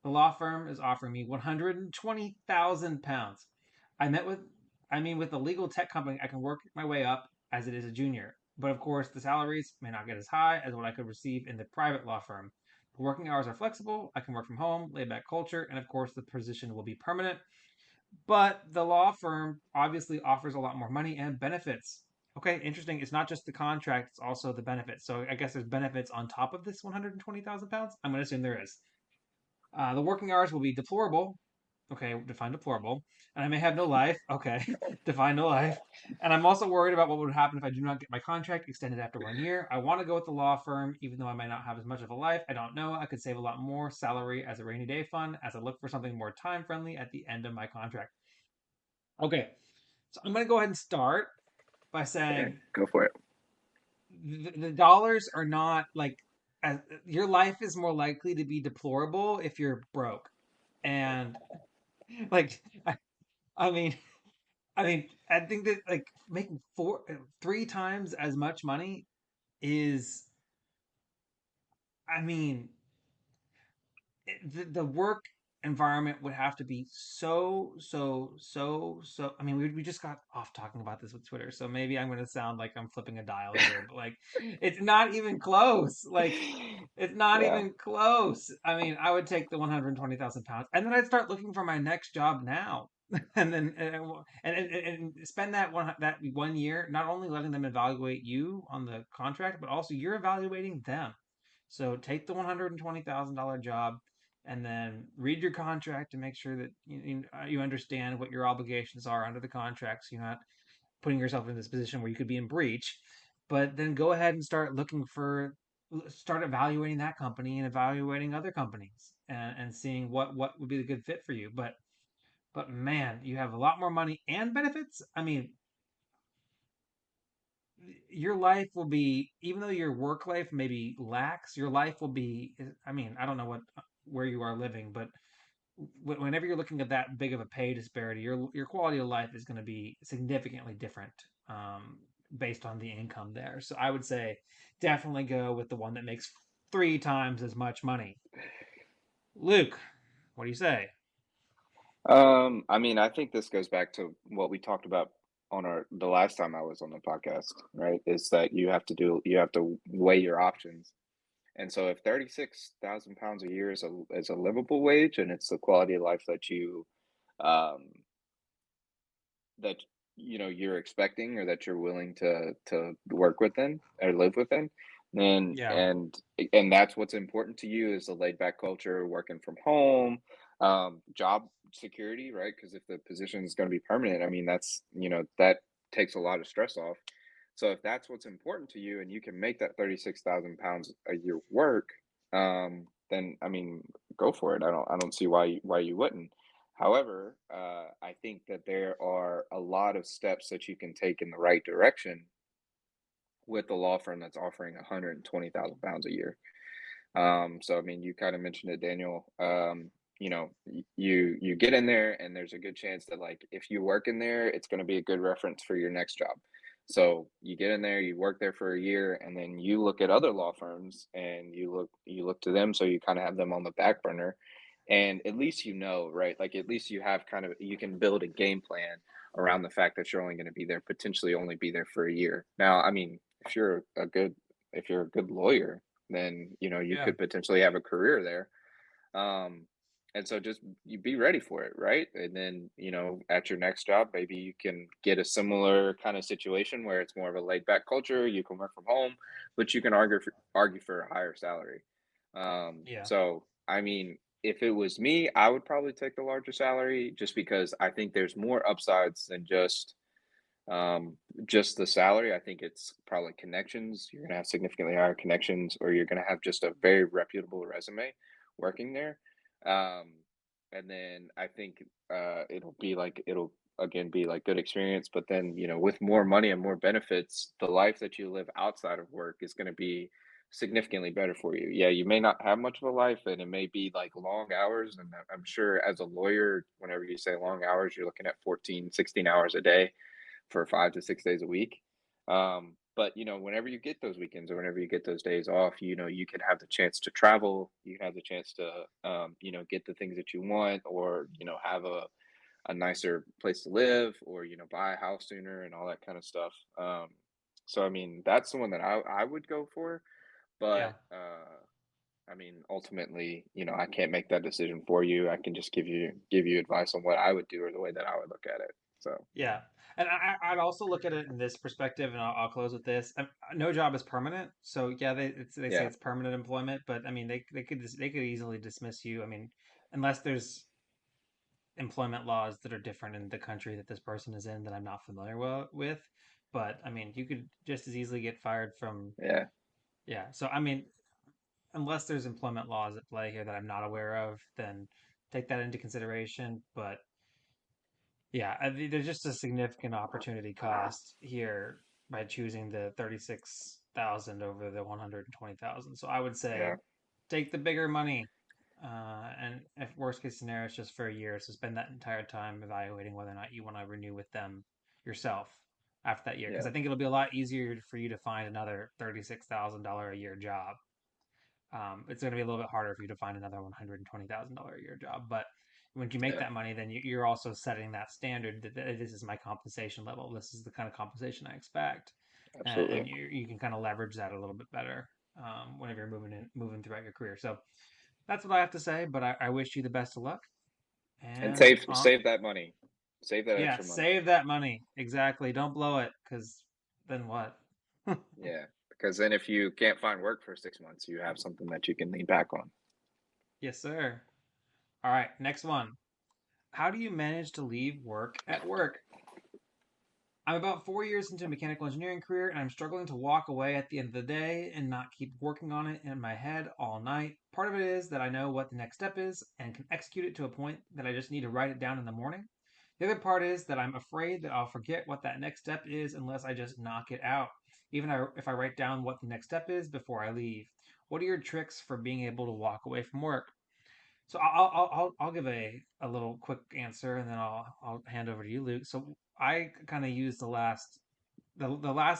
The law firm is offering me £120,000. With the legal tech company, I can work my way up as it is a junior. But of course, the salaries may not get as high as what I could receive in the private law firm. The working hours are flexible. I can work from home, laid back culture, and of course, the position will be permanent. But the law firm obviously offers a lot more money and benefits. Okay, interesting. It's not just the contract, it's also the benefits. So I guess there's benefits on top of this £120,000. I'm going to assume there is. The working hours will be deplorable. Okay, define deplorable. And I may have no life. Okay, define no life. And I'm also worried about what would happen if I do not get my contract extended after 1 year. I want to go with the law firm, even though I might not have as much of a life. I don't know. I could save a lot more salary as a rainy day fund as I look for something more time friendly at the end of my contract. Okay, so I'm going to go ahead and start by Okay, saying go for it. the dollars are not like, your life is more likely to be deplorable if you're broke. And like, I mean, I think that like making 3 times as much money is, I mean, the work environment would have to be so. I mean, we just got off talking about this with Twitter, so maybe I'm going to sound like I'm flipping a dial here, but like, it's not even close. Like, it's not Yeah. even close. I mean, I would take the £120,000, and then I'd start looking for my next job now, and then and spend that 1 year not only letting them evaluate you on the contract, but also you're evaluating them. So take the $120,000 job, and then read your contract to make sure that you understand what your obligations are under the contract, so you're not putting yourself in this position where you could be in breach. But then go ahead and start evaluating that company and evaluating other companies, and seeing what would be the good fit for you. But man, you have a lot more money and benefits. I mean, your life will be, even though your work life maybe lacks, your life will be, I mean, I don't know where you are living, but whenever you're looking at that big of a pay disparity, your quality of life is going to be significantly different, based on the income there. So I would say definitely go with the one that makes 3 times as much money. Luke, what do you say? I mean, I think this goes back to what we talked about on the last time I was on the podcast, right? Is that you have to weigh your options. And so if 36,000 pounds a year is a livable wage and it's the quality of life that um that you're expecting or that you're willing to work within or live within, then Yeah, and that's what's important to you is the laid back culture, working from home, job security, right? Because if the position is going to be permanent, I mean that's that takes a lot of stress off. So if that's what's important to you and you can make that 36,000 pounds a year work, then I mean go for it. I don't see why you wouldn't. However, I think that there are a lot of steps that you can take in the right direction with the law firm that's offering 120,000 pounds a year. So I mean, you kind of mentioned it, Daniel. You get in there, and there's a good chance that like if you work in there, it's going to be a good reference for your next job. So you get in there, you work there for a year, and then you look at other law firms, and you look to them, so you kind of have them on the back burner, and at least right? Like at least you have you can build a game plan around the fact that you're only going to be there potentially only be there for a year. Now, I mean, if you're a good lawyer, then you yeah. could potentially have a career there. Um, and so just you be ready for it, right? And then, at your next job, maybe you can get a similar kind of situation where it's more of a laid back culture. You can work from home, but you can argue for a higher salary. Yeah. So I mean, if it was me, I would probably take the larger salary just because I think there's more upsides than um, just the salary. I think it's probably connections. You're gonna have significantly higher connections, or you're gonna have just a very reputable resume working there. Um, and then I think it'll again be like good experience. But then with more money and more benefits, the life that you live outside of work is gonna be significantly better for you. Yeah, you may not have much of a life, and it may be like long hours. And I'm sure as a lawyer, whenever you say long hours, you're looking at 14, 16 hours a day for 5 to 6 days a week. But whenever you get those weekends or whenever you get those days off, you can have the chance to travel. You can have the chance to, get the things that you want, or have a nicer place to live, or buy a house sooner and all that kind of stuff. So I mean, that's the one that I would go for. But Yeah. I mean, ultimately, I can't make that decision for you. I can just give you advice on what I would do or the way that I would look at it. So Yeah. And I'd also look at it in this perspective, and I'll close with this. No job is permanent, so yeah, they say yeah, it's permanent employment, but I mean, they could easily dismiss you. I mean, unless there's employment laws that are different in the country that this person is in that I'm not familiar with. But I mean, you could just as easily get fired from, yeah, yeah. So I mean, unless there's employment laws at play here that I'm not aware of, then take that into consideration. But yeah, there's just a significant opportunity cost here by choosing the 36,000 over the 120,000. So I would yeah, say take the bigger money. And if worst case scenario, it's just for a year. So spend that entire time evaluating whether or not you want to renew with them yourself after that year. Because yeah, I think it'll be a lot easier for you to find another $36,000 a year job. It's going to be a little bit harder for you to find another $120,000 a year job. But when you make yeah, that money, then you're also setting that standard that this is my compensation level. This is the kind of compensation I expect, and absolutely. you can kind of leverage that a little bit better whenever you're moving throughout your career. So that's what I have to say. But I wish you the best of luck. And And save that money. Save that yeah, extra money. save that money exactly. Don't blow it, because then what? Yeah. Because then if you can't find work for 6 months, you have something that you can lean back on. Yes, sir. All right, next one. How do you manage to leave work at work? I'm about 4 years into a mechanical engineering career, and I'm struggling to walk away at the end of the day and not keep working on it in my head all night. Part of it is that I know what the next step is and can execute it to a point that I just need to write it down in the morning. The other part is that I'm afraid that I'll forget what that next step is unless I just knock it out, even if I write down what the next step is before I leave. What are your tricks for being able to walk away from work? So I'll give a little quick answer, and then I'll hand over to you, Luke. So I kind of use the last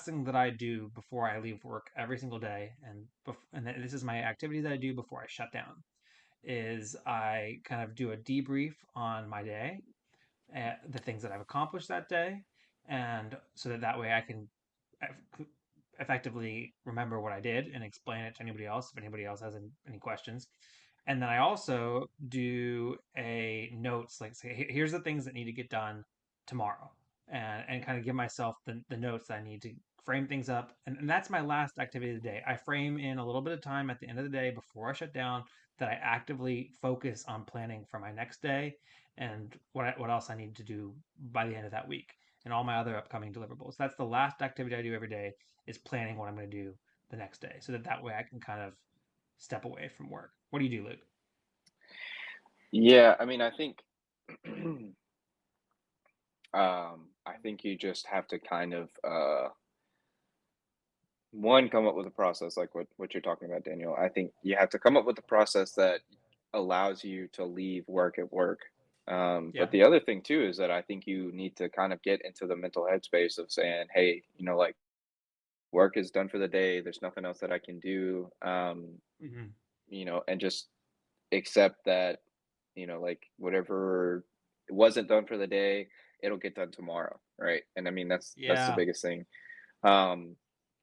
thing that I do before I leave work every single day, and this is my activity that I do before I shut down, is I kind of do a debrief on my day, the things that I've accomplished that day, and so that way I can effectively remember what I did and explain it to anybody else if anybody else has any questions. And then I also do a notes, like say, here's the things that need to get done tomorrow, and kind of give myself the notes that I need to frame things up. And that's my last activity of the day. I frame in a little bit of time at the end of the day before I shut down that I actively focus on planning for my next day and what else I need to do by the end of that week and all my other upcoming deliverables. That's the last activity I do every day, is planning what I'm going to do the next day, so that way I can kind of step away from work. What do you do, Luke? Yeah, I mean, I think I think you just have to kind of one, come up with a process like what you're talking about, Daniel. I think you have to come up with a process that allows you to leave work at work. But Yeah. the other thing too is that I think you need to kind of get into the mental headspace of saying, hey, like work is done for the day. There's nothing else that I can do. Hmm. And just accept that, like whatever wasn't done for the day, it'll get done tomorrow, right? And I mean that's the Yeah. biggest thing. Um,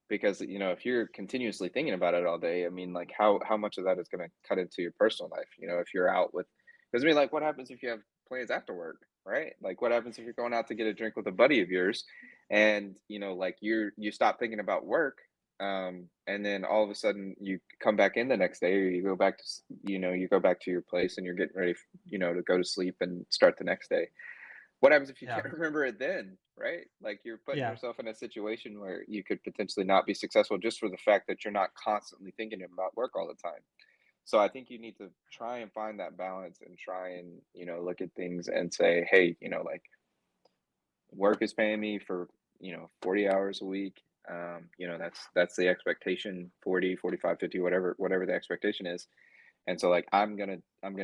because if you're continuously thinking about it all day, I mean, like how much of that is going to cut into your personal life? If you're out with, because I mean, like, what happens if you have plans after work, right? Like, what happens if you're going out to get a drink with a buddy of yours, and like you stop thinking about work, and then all of a sudden you come back in the next day, or you go back to you go back to your place, and you're getting ready, to go to sleep and start the next day. What happens if you Yeah. can't remember it then, right? Like, you're putting Yeah. yourself in a situation where you could potentially not be successful just for the fact that you're not constantly thinking about work all the time. So I think you need to try and find that balance and try and, look at things and say, hey, like, work is paying me for, 40 hours a week. That's the expectation, 40, 45, 50, whatever the expectation is. And so, like, I'm gonna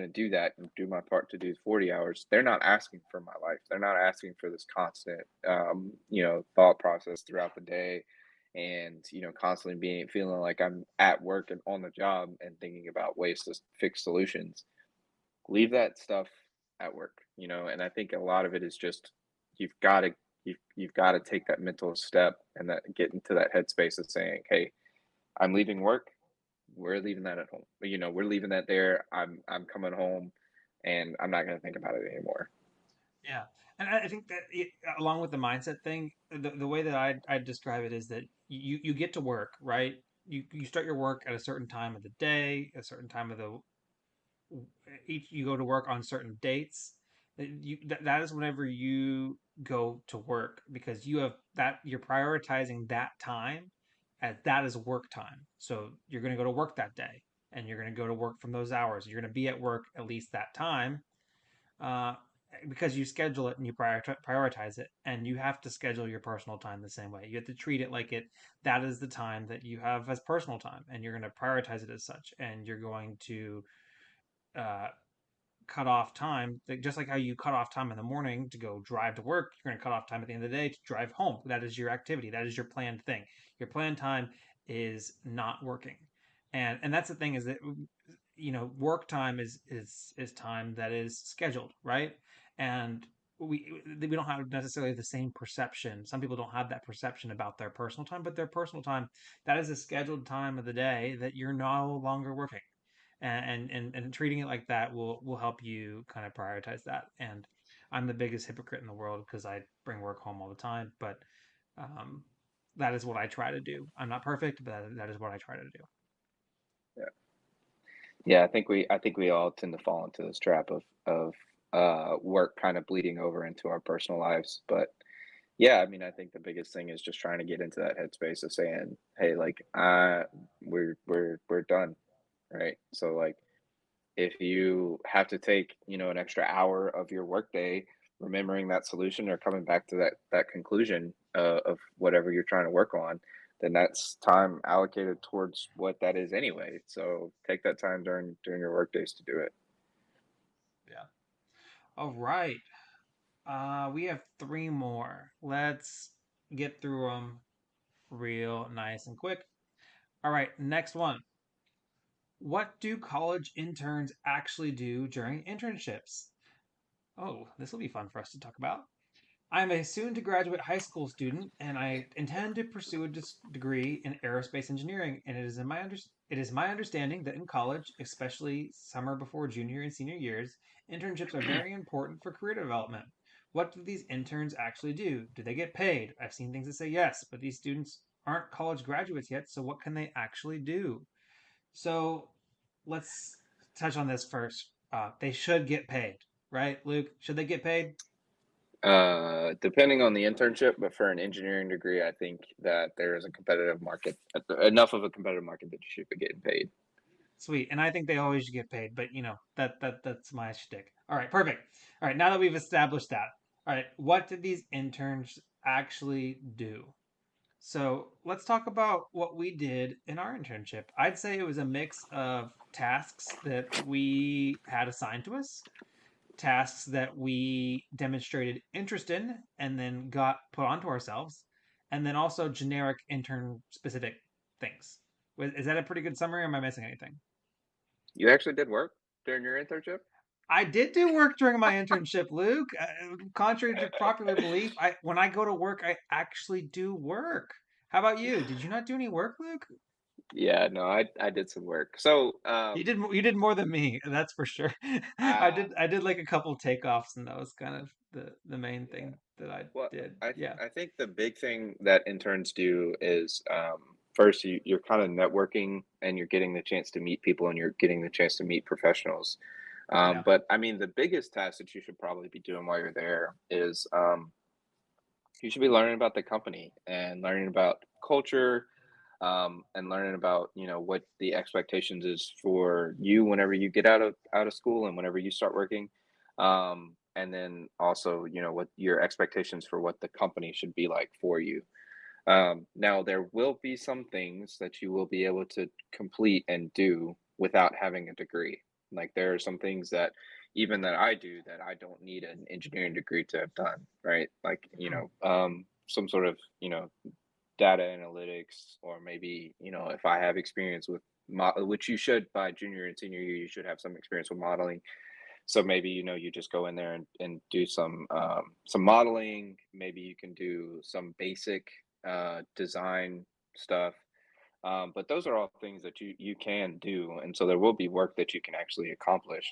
do that and do my part to do 40 hours. They're not asking for my life. They're not asking for this constant thought process throughout the day, and constantly being feeling like I'm at work and on the job and thinking about ways to fix solutions. Leave that stuff at work, and I think a lot of it is just you've got to you've got to take that mental step and that get into that headspace of saying, hey, I'm leaving work, we're leaving that at home. We're leaving that there. I'm coming home, and I'm not going to think about it anymore. Yeah. And I think that along with the mindset thing, the way that I describe it is that you get to work, right? You start your work at a certain time of the day, a certain time of the each you go to work on certain dates. That is whenever you go to work, because you have that you're prioritizing that time as that is work time. So you're going to go to work that day, and you're going to go to work from those hours. You're going to be at work at least that time, uh, because you schedule it and you prioritize it, and you have to schedule your personal time the same way. You have to treat it like that is the time that you have as personal time, and you're going to prioritize it as such, and you're going to uh, cut off time, just like how you cut off time in the morning to go drive to work. You're going to cut off time at the end of the day to drive home. That is your activity. That is your planned thing. Your planned time is not working, and that's the thing, is that work time is time that is scheduled, right? And we don't have necessarily the same perception. Some people don't have that perception about their personal time, but their personal time, that is a scheduled time of the day that you're no longer working, and treating it like that will help you kind of prioritize that. And I'm the biggest hypocrite in the world because I bring work home all the time, but um, that is what I try to do. I'm not perfect, but that is what I try to do. Yeah, yeah. I think we all tend to fall into this trap of work kind of bleeding over into our personal lives. But yeah, I mean, I think the biggest thing is just trying to get into that headspace of saying, hey, like, we're done, right? So, like, if you have to take an extra hour of your workday remembering that solution or coming back to that conclusion of whatever you're trying to work on, then that's time allocated towards what that is anyway. So take that time during your work days to do it. Yeah. All right. We have three more. Let's get through them real nice and quick. All right, next one. What do college interns actually do during internships? Oh, this will be fun for us to talk about. I'm a soon to graduate high school student, and I intend to pursue a degree in aerospace engineering. And it is my understanding that in college, especially summer before junior and senior years, internships are very important for career development. What do these interns actually do? Do they get paid? I've seen things that say yes, but these students aren't college graduates yet, so what can they actually do? So let's touch on this first. They should get paid, right, Luke? Should they get paid? Depending on the internship, but for an engineering degree, I think that there is a competitive market, enough of a competitive market that you should be getting paid. Sweet. And I think they always should get paid, but that's my shtick. All right, perfect. All right, now that we've established that, all right, what did these interns actually do? So let's talk about what we did in our internship. I'd say it was a mix of tasks that we had assigned to us, tasks that we demonstrated interest in and then got put onto ourselves, and then also generic intern specific things. Is that a pretty good summary, or am I missing anything? You actually did work during your internship? I did do work during my internship, Luke. Contrary to popular belief, when I go to work, I actually do work. How about you? Did you not do any work, Luke? Yeah, no, I did some work. So, You did more than me, that's for sure. uh, I did like a couple takeoffs, and that was kind of the main yeah. thing that I Well, did. I Yeah, I think the big thing that interns do is first you're kind of networking and you're getting the chance to meet people and you're getting the chance to meet professionals. yeah. But I mean, the biggest task that you should probably be doing while you're there is you should be learning about the company and learning about culture, and learning about what the expectations is for you whenever you get out of school and whenever you start working, and then also what your expectations for what the company should be like for you. Now there will be some things that you will be able to complete and do without having a degree. Like there are some things that even that I do that I don't need an engineering degree to have done, right? Like, Hmm. some sort of, data analytics, or maybe, if I have experience with which you should by junior and senior year, you should have some experience with modeling. So maybe, you just go in there and do some modeling. Maybe you can do some basic design stuff. But those are all things that you can do, and so there will be work that you can actually accomplish.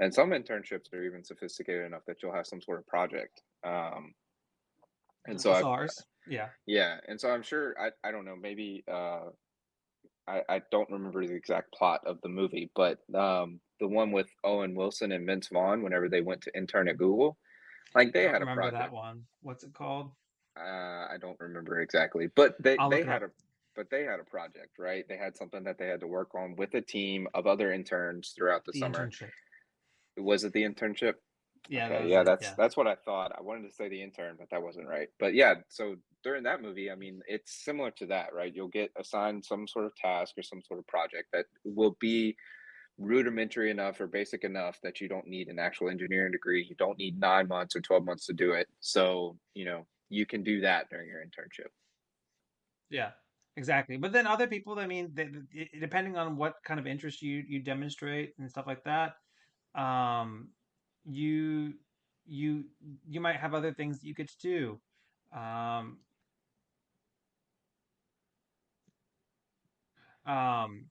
And some internships are even sophisticated enough that you'll have some sort of project. And so That's I've ours. Yeah. Yeah, and so I'm sure I don't know, maybe I don't remember the exact plot of the movie, but the one with Owen Wilson and Vince Vaughn whenever they went to intern at Google, like I they don't had a remember that project. one. What's it called? I don't remember exactly, but they I'll they look it had up. a project, right? They had something that they had to work on with a team of other interns throughout the The summer. internship. Was it the internship? Yeah, that Okay, was yeah, it. that's Yeah. that's what I thought. I wanted to say the intern, but that wasn't right. But yeah, so during that movie, I mean, it's similar to that, right? You'll get assigned some sort of task or some sort of project that will be rudimentary enough or basic enough that you don't need an actual engineering degree. You don't need 9 months or 12 months to do it. So, you can do that during your internship. Yeah. Exactly. But then other people, I mean, depending on what kind of interest you demonstrate and stuff like that, um, you you you might have other things that you get to do. Um, um,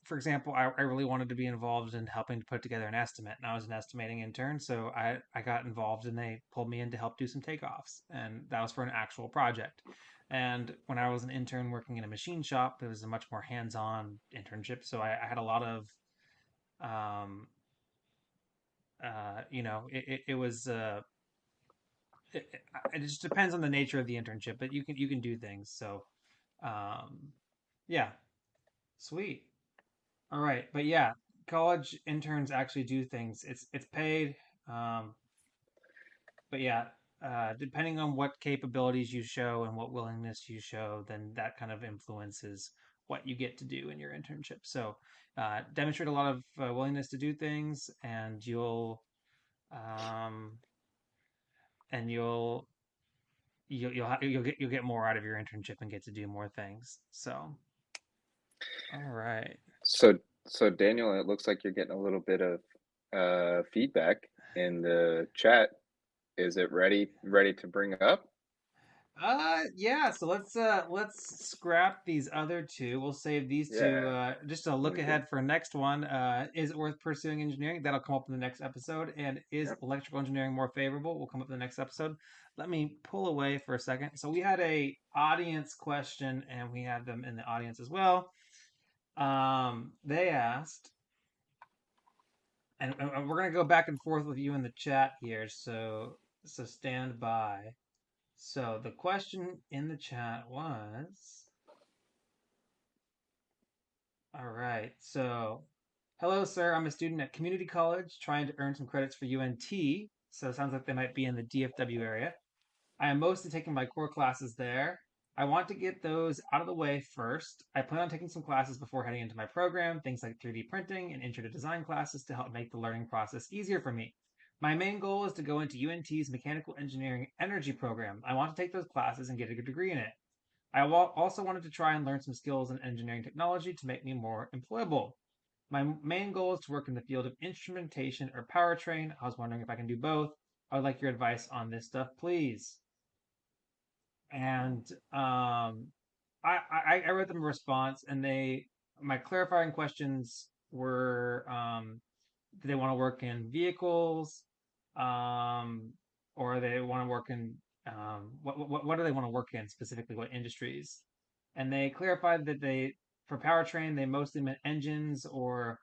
for example, I really wanted to be involved in helping to put together an estimate, and I was an estimating intern, so I got involved, and they pulled me in to help do some takeoffs, and that was for an actual project. And when I was an intern working in a machine shop, it was a much more hands-on internship, so I had a lot of um, it was it just depends on the nature of the internship, but you can do things. So um, yeah, sweet. All right, but yeah, college interns actually do things. It's paid, um, but yeah, depending on what capabilities you show and what willingness you show, then that kind of influences what you get to do in your internship. So demonstrate a lot of willingness to do things, um, and you'll get more out of your internship and get to do more things. So all right. So, so Daniel, it looks like you're getting a little bit of feedback in the chat. Is it ready to bring up? Yeah, so let's scrap these other two. We'll save these two Yeah. just to look Okay. ahead for next one. Is it worth pursuing engineering? That'll come up in the next episode. And is Yep. electrical engineering more favorable? Will come up in the next episode. Let me pull away for a second. So we had a audience question, and we have them in the audience as well. They asked, and we're gonna go back and forth with you in the chat here. So stand by. So the question in the chat was, all right. So, hello, sir. I'm a student at community college trying to earn some credits for UNT. So it sounds like they might be in the DFW area. I am mostly taking my core classes there. I want to get those out of the way first. I plan on taking some classes before heading into my program, things like 3D printing and intro to design classes to help make the learning process easier for me. My main goal is to go into UNT's mechanical engineering energy program. I want to take those classes and get a good degree in it. I also wanted to try and learn some skills in engineering technology to make me more employable. My main goal is to work in the field of instrumentation or powertrain. I was wondering if I can do both. I would like your advice on this stuff, please. and I wrote them a response, and my clarifying questions were, do they want to work in vehicles, um, or they want to work in, what do they want to work in specifically, what industries? And they clarified that for powertrain, they mostly meant engines or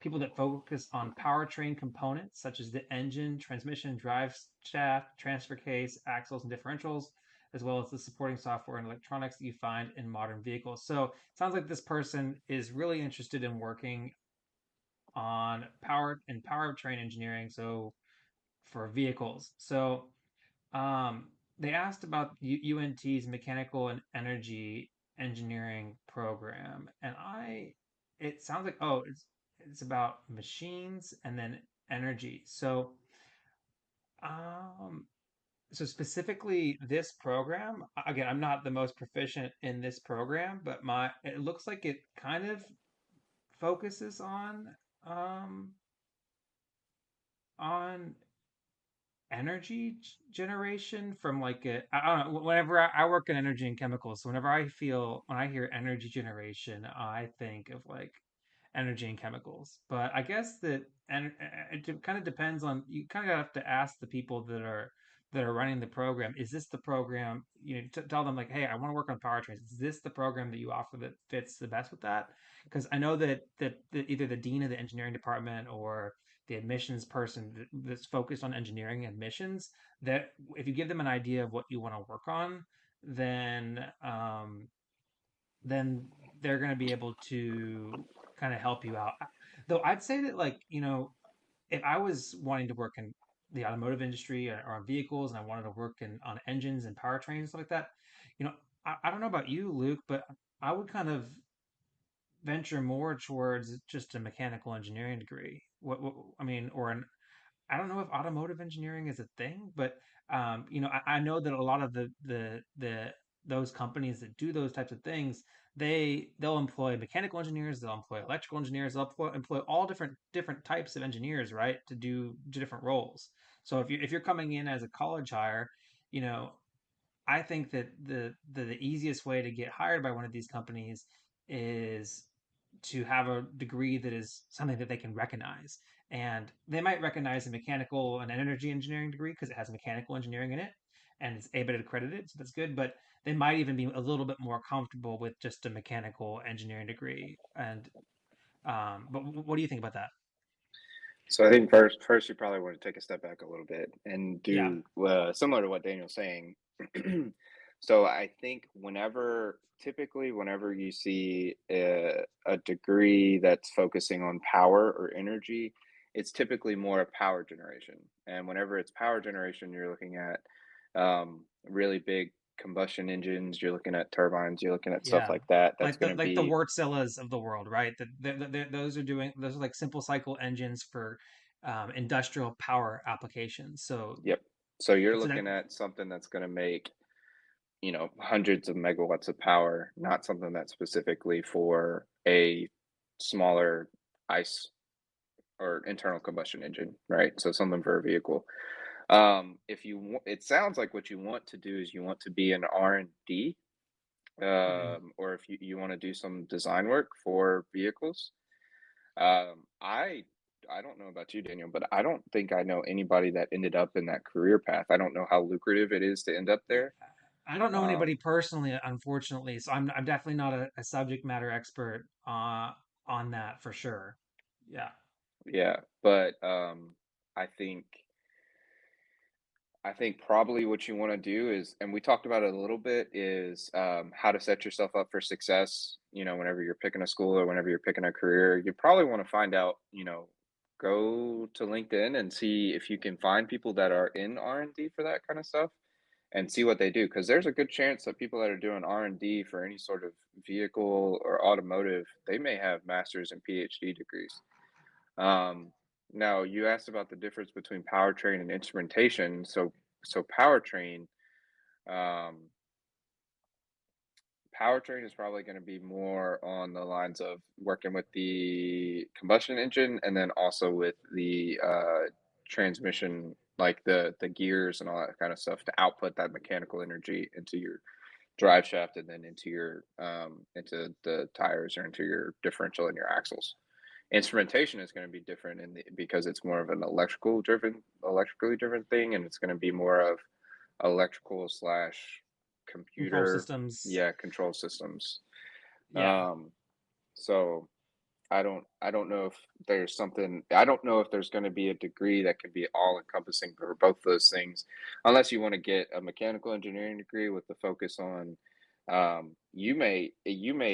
people that focus on powertrain components such as the engine, transmission, drive shaft, transfer case, axles, and differentials, as well as the supporting software and electronics that you find in modern vehicles. So it sounds like this person is really interested in working on powertrain engineering, so for vehicles. So they asked about UNT's mechanical and energy engineering program, and it sounds like, oh, it's about machines and then energy. Um, so specifically this program, again, I'm not the most proficient in this program, but my it looks like it kind of focuses um on energy generation from like I don't know, whenever I work in energy and chemicals, so when I hear energy generation, I think of like energy and chemicals. But I guess that, and it kind of depends on, you kind of have to ask the people that are running the program, is this the program, tell them like, hey, I want to work on powertrains, is this the program that you offer that fits the best with that? Because I know that either the dean of the engineering department or the admissions person that's focused on engineering admissions, that if you give them an idea of what you want to work on, then then they're going to be able to kind of help you out. Though I'd say that, like, if I was wanting to work in the automotive industry, or on vehicles, and I wanted to work on engines and powertrains and stuff like that, you know, I don't know about you, Luke, but I would kind of venture more towards just a mechanical engineering degree. I mean, I don't know if automotive engineering is a thing, but I know that a lot of the those companies that do those types of things, they'll employ mechanical engineers, they'll employ electrical engineers, they'll employ all different types of engineers, right, to do different roles. So if you're coming in as a college hire, you know, I think that the easiest way to get hired by one of these companies is to have a degree that is something that they can recognize. And they might recognize a mechanical and energy engineering degree because it has mechanical engineering in it and it's ABET accredited, so that's good. But they might even be a little bit more comfortable with just a mechanical engineering degree. And but what do you think about that? So I think first you probably want to take a step back a little bit and Yeah, do similar to what Daniel's saying. So I think typically whenever you see a degree that's focusing on power or energy, it's typically more of power generation. And whenever it's power generation, you're looking at really big combustion engines, you're looking at turbines, you're looking at stuff yeah. like that. That's Like going to the be, Wärtsiläs of the world, right? Those are like simple cycle engines for industrial power applications. yep. So you're So that looking at something that's going to make hundreds of megawatts of power, not something that's specifically for a smaller ICE or internal combustion engine, right? So something for a vehicle. If it sounds like what you want to do is you want to be an R&D, mhm. or if you want to do some design work for vehicles. I don't know about you, Daniel, but I don't think I know anybody that ended up in that career path. I don't know how lucrative it is to end up Yeah, there. I don't know anybody Um, personally, unfortunately, so I'm definitely not a subject matter expert on that for sure. Yeah, Yeah, but I think I think probably what you want to do is, and we talked about it a little bit, is how to set yourself up for success. Whenever you're picking a school or whenever you're picking a career, you probably want to find out. Go to LinkedIn and see if you can find people that are in R&D for that kind of stuff, and see what they do. Because there's a good chance that people that are doing R&D for any sort of vehicle or automotive, they may have masters and PhD degrees. Um, Now, you asked about the difference between powertrain and instrumentation. So um, powertrain is probably going to be more on the lines of working with the combustion engine and then also with the transmission like the gears and all that kind of stuff to output that mechanical energy into your drive shaft and then into your into the tires or into your differential and your axles. Instrumentation is going to be different because it's more of an electrically driven thing, and it's going to be more of electrical slash Control computer, systems. yeah, control systems. Yeah. Um, so I don't know if there's something I don't know if there's going to be a degree that can be all encompassing for both those things, unless you want to get a mechanical engineering degree with the focus on you may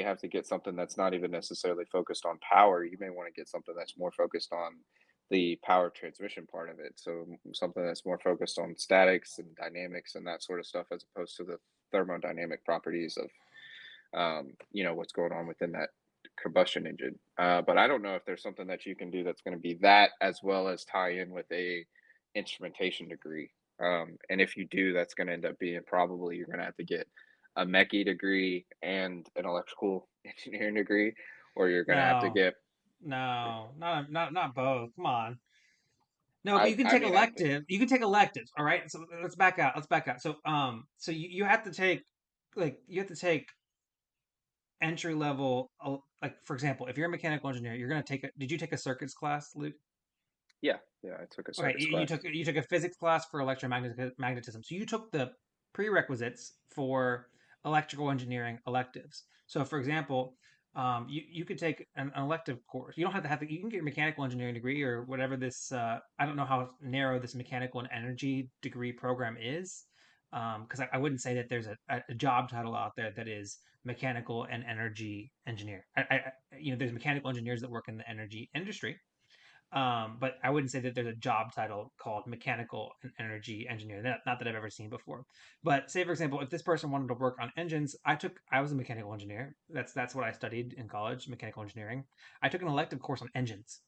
have to get something that's not even necessarily focused on power. You may want to get something that's more focused on the power transmission part of it. So something that's more focused on statics and dynamics and that sort of stuff as opposed to the thermodynamic properties of what's going on within that combustion engine. But I don't know if there's something that you can do that's going to be that as well as tie in with a instrumentation degree. And if you do, that's going to end up being probably you're going to have to get a mechie degree and an electrical engineering degree, or you're going to have to No, get. no, not both. Come on. No, but I you can I take mean I think elective. You can take electives. All right. So let's back out. Let's back out. So you have to take, like, you have to take entry level. Like, for example, if you're a mechanical engineer, you're gonna take a. Did you take a circuits class, Luke? yeah, I took a Okay, circuits you class. took a physics class for electromagnetism. So you took the prerequisites for electrical engineering electives. So, for example, you could take an elective course. You don't have to have you can get a mechanical engineering degree or whatever this. I don't know how narrow this mechanical and energy degree program is, because I wouldn't say that there's a job title out there that is mechanical and energy engineer. There's mechanical engineers that work in the energy industry, but I wouldn't say that there's a job title called mechanical and energy engineer. Not that I've ever seen before. But say, for example, if this person wanted to work on engines, I was a mechanical engineer. That's what I studied in college, mechanical engineering. I took an elective course on engines,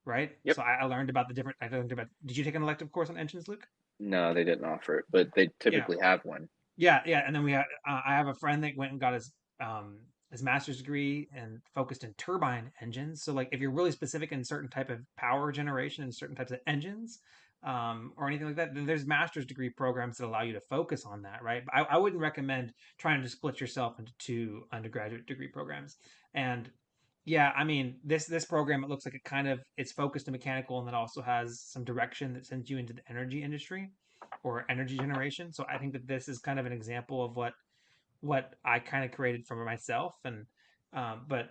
right? Yep. So I learned about the different. I learned about. Did you take an elective course on engines, Luke? No, they didn't offer it, but they Yeah. typically have one. Yeah. And then I have a friend that went and got his master's degree and focused in turbine engines. So like if you're really specific in certain type of power generation and certain types of engines, or anything like that, then there's master's degree programs that allow you to focus on that, right? But I wouldn't recommend trying to split yourself into two undergraduate degree programs. And yeah, I mean this program, it looks like it's focused in mechanical and then also has some direction that sends you into the energy industry or energy generation. So I think that this is kind of an example of what I kind of created for myself. And but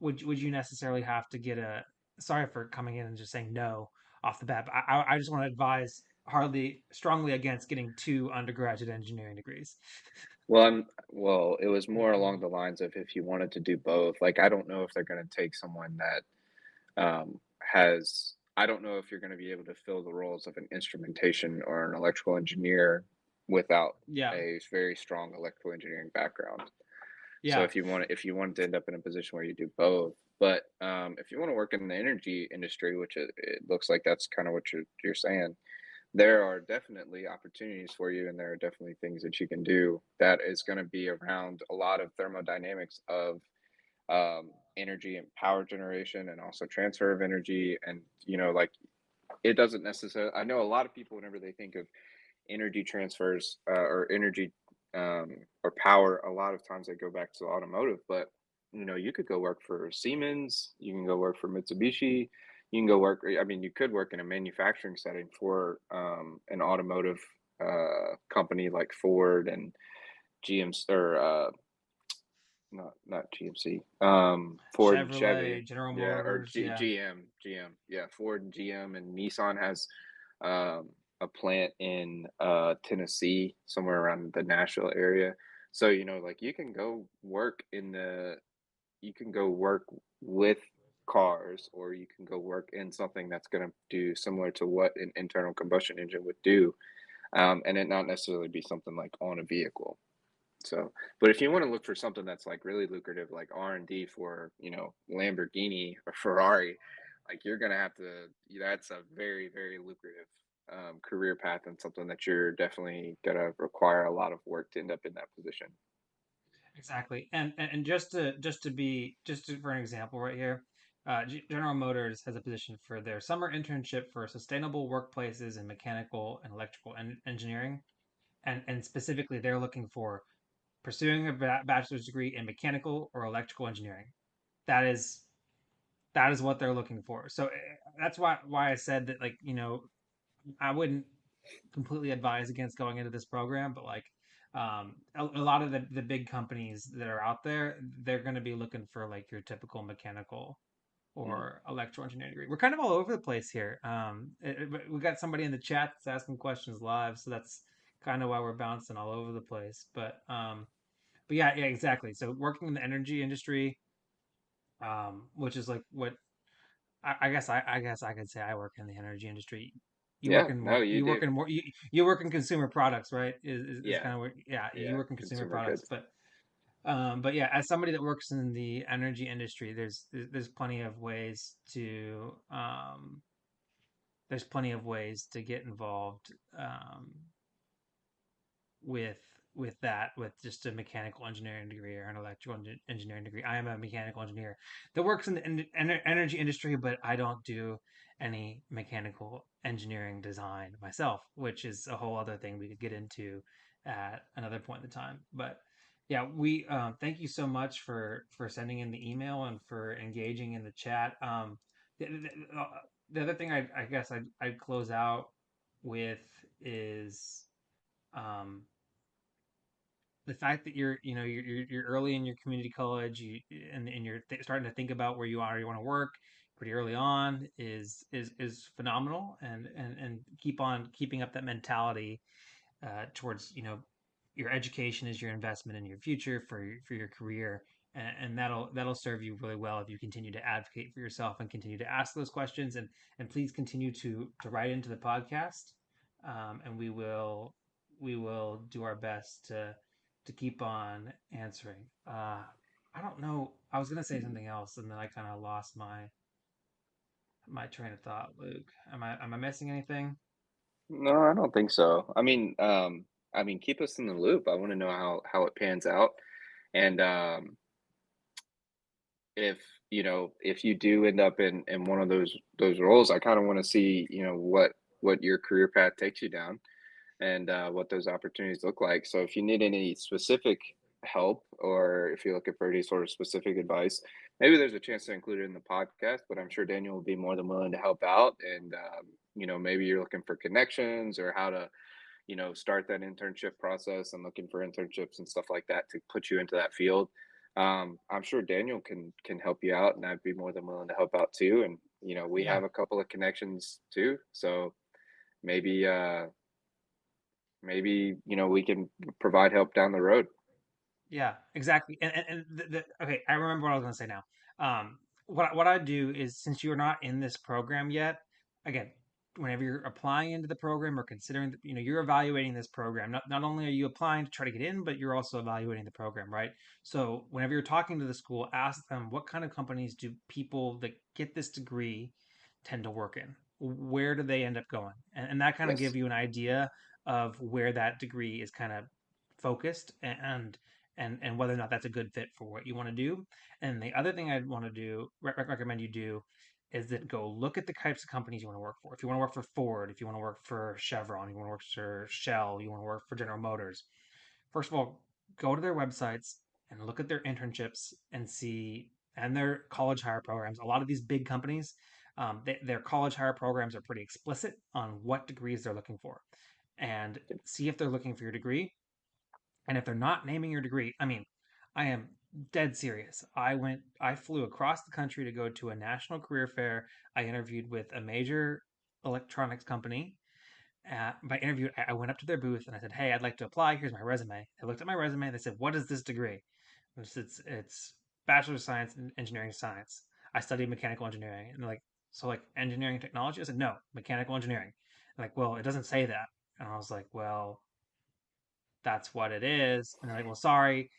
would you necessarily have to get a? Sorry for coming in and just saying no off the bat, but I just want to advise hardly strongly against getting two undergraduate engineering degrees. Well, it was more along the lines of if you wanted to do both. Like, I don't know if they're going to take someone that has. I don't know if you're going to be able to fill the roles of an instrumentation or an electrical engineer without Yeah, a very strong electrical engineering background. So yeah, if you want to end up in a position where you do both, but if you want to work in the energy industry, which it looks like that's kind of what you're saying, there are definitely opportunities for you, and there are definitely things that you can do that is going to be around a lot of thermodynamics of energy and power generation, and also transfer of energy. And like it doesn't necessarily. I know a lot of people whenever they think of energy transfers or energy or power, a lot of times they go back to automotive, but you could go work for Siemens, you can go work for Mitsubishi, you can go work. I mean, you could work in a manufacturing setting for an automotive company like Ford and GM or not GMC, Ford and Chevrolet, Chevy, General yeah, or Motors, yeah, GM, yeah, Ford and GM, and Nissan has um, a plant in Tennessee, somewhere around the Nashville area. So like you can go work with cars, or you can go work in something that's going to do similar to what an internal combustion engine would do, and it not necessarily be something like on a vehicle. So, but if you want to look for something that's like really lucrative, like R&D for, Lamborghini or Ferrari, like you're gonna have to. That's a very, very lucrative career path, and something that you're definitely gonna require a lot of work to end up in that position. exactly. And for an example right here, General Motors has a position for their summer internship for sustainable workplaces in mechanical and electrical engineering, and specifically they're looking for pursuing a bachelor's degree in mechanical or electrical engineering. That is that is what they're looking for. So that's why I said that, like, I wouldn't completely advise against going into this program, but like a lot of the big companies that are out there, they're going to be looking for like your typical mechanical Mhm. or electrical engineering degree. We're kind of all over the place here. We got somebody in the chat that's asking questions live, so that's kind of why we're bouncing all over the place. But yeah, exactly. So working in the energy industry, which is like what I guess I could say I work in the energy industry. Yeah, no, you You work do. in more you work in consumer products, right? Is Yeah, kind of where, yeah, you yeah, work in consumer consumer products, goods. but yeah, as somebody that works in the energy industry, there's plenty of ways to there's plenty of ways to get involved with with just a mechanical engineering degree or an electrical engineering degree. I am a mechanical engineer that works in the energy industry, but I don't do any mechanical engineering design myself, which is a whole other thing we could get into at another point in time. But yeah, we thank you so much for sending in the email and for engaging in the chat. The, the, uh, the other thing I guess I'd close out with is um, the fact that you're early in your community college, and you're starting to think about where you are, you want to work pretty early on is phenomenal, and keep on keeping up that mentality towards your education is your investment in your future for your career, and that'll serve you really well if you continue to advocate for yourself and continue to ask those questions, and please continue to write into the podcast, and we will do our best to keep on answering. I don't know. I was gonna say something else, and then I kind of lost my train of thought. Luke, am I missing anything? No, I don't think so. I mean, keep us in the loop. I want to know how it pans out, and if if you do end up in one of those roles, I kind of want to see what your career path takes you down, and what those opportunities look like. So if you need any specific help, or if you're looking for any sort of specific advice, maybe there's a chance to include it in the podcast. But I'm sure Daniel will be more than willing to help out. And maybe you're looking for connections, or how to start that internship process, and looking for internships and stuff like that to put you into that field. I'm sure Daniel can help you out, and I'd be more than willing to help out too. And we Yeah. have a couple of connections too, so maybe we can provide help down the road. Yeah, exactly. And okay, I remember what I was going to say now. What I do is, since you're not in this program yet, again, whenever you're applying into the program or considering, you're evaluating this program. Not only are you applying to try to get in, but you're also evaluating the program, right? So whenever you're talking to the school, ask them what kind of companies do people that get this degree tend to work in. Where do they end up going? And that kind of give Yes. you an idea of where that degree is kind of focused, and whether or not that's a good fit for what you want to do. And the other thing I'd want to do, recommend you do, is that go look at the types of companies you want to work for. If you want to work for Ford, if you want to work for Chevron, you want to work for Shell, you want to work for General Motors. First of all, go to their websites and look at their internships and see, and their college hire programs. A lot of these big companies, their college hire programs are pretty explicit on what degrees they're looking for, and see if they're looking for your degree. And if they're not naming your degree, I mean, I am dead serious. I flew across the country to go to a national career fair. I interviewed with a major electronics company. By interview, I went up to their booth and I said, "Hey, I'd like to apply. Here's my resume." They looked at my resume. They said, "What is this degree?" It's Bachelor of Science in Engineering Science. I studied mechanical engineering, and they're like, "So like engineering technology?" I said, "No, mechanical engineering." They're like, "Well, it doesn't say that." And I was like, "Well, that's what it is." And they're like, "Well, sorry,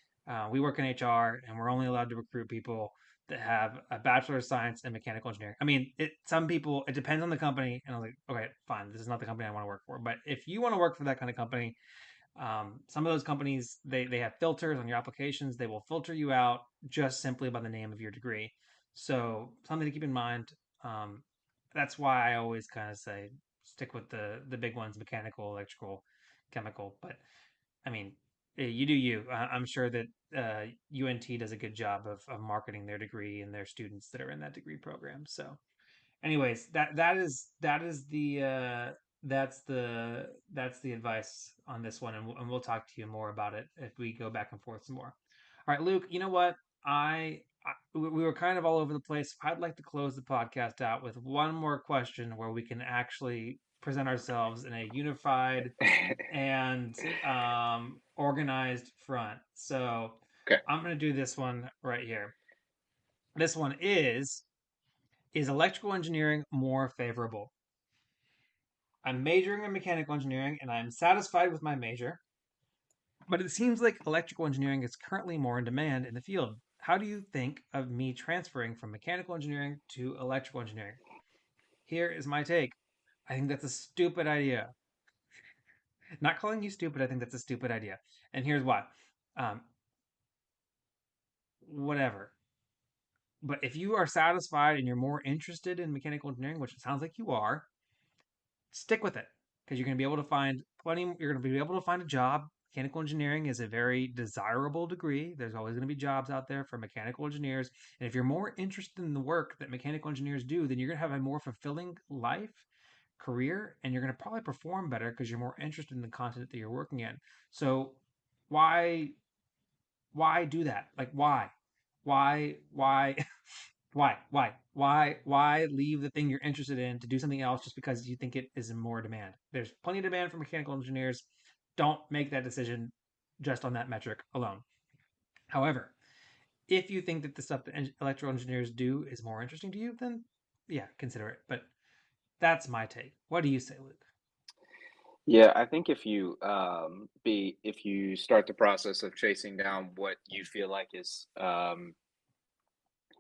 we work in HR and we're only allowed to recruit people that have a Bachelor of Science in Mechanical Engineering." I mean, some people, it depends on the company. And I was like, "Okay, fine. This is not the company I want to work for." But if you want to work for that kind of company, some of those companies, they have filters on your applications. They will filter you out just simply by the name of your degree. So something to keep in mind. Um, that's why I always kind of say stick with the big ones: mechanical, electrical, chemical. But I mean, you do you. I'm sure that UNT does a good job of marketing their degree and their students that are in that degree program. So, anyways, that is that's the advice on this one, and we'll talk to you more about it if we go back and forth some more. All right, Luke. You know what? We were kind of all over the place. I'd like to close the podcast out with one more question where we can actually present ourselves in a unified and organized front. So Okay. I'm going to do this one right here. This one is electrical engineering more favorable? I'm majoring in mechanical engineering and I'm satisfied with my major, but it seems like electrical engineering is currently more in demand in the field. How do you think of me transferring from mechanical engineering to electrical engineering? Here is my take. I think that's a stupid idea. Not calling you stupid, I think that's a stupid idea. And here's why. Um, whatever. But if you are satisfied and you're more interested in mechanical engineering, which it sounds like you are, stick with it because you're going to be able to find plenty. You're going to be able to find a job. Mechanical engineering is a very desirable degree. There's always going to be jobs out there for mechanical engineers. And if you're more interested in the work that mechanical engineers do, then you're going to have a more fulfilling life, career, and you're going to probably perform better because you're more interested in the content that you're working in. So why why do that? Like why why leave the thing you're interested in to do something else just because you think it is in more demand? There's plenty of demand for mechanical engineers. Don't make that decision just on that metric alone. However, if you think that the stuff that electrical engineers do is more interesting to you, then yeah, consider it. But that's my take. What do you say, Luke? Yeah, I think if you start the process of chasing down what you feel like is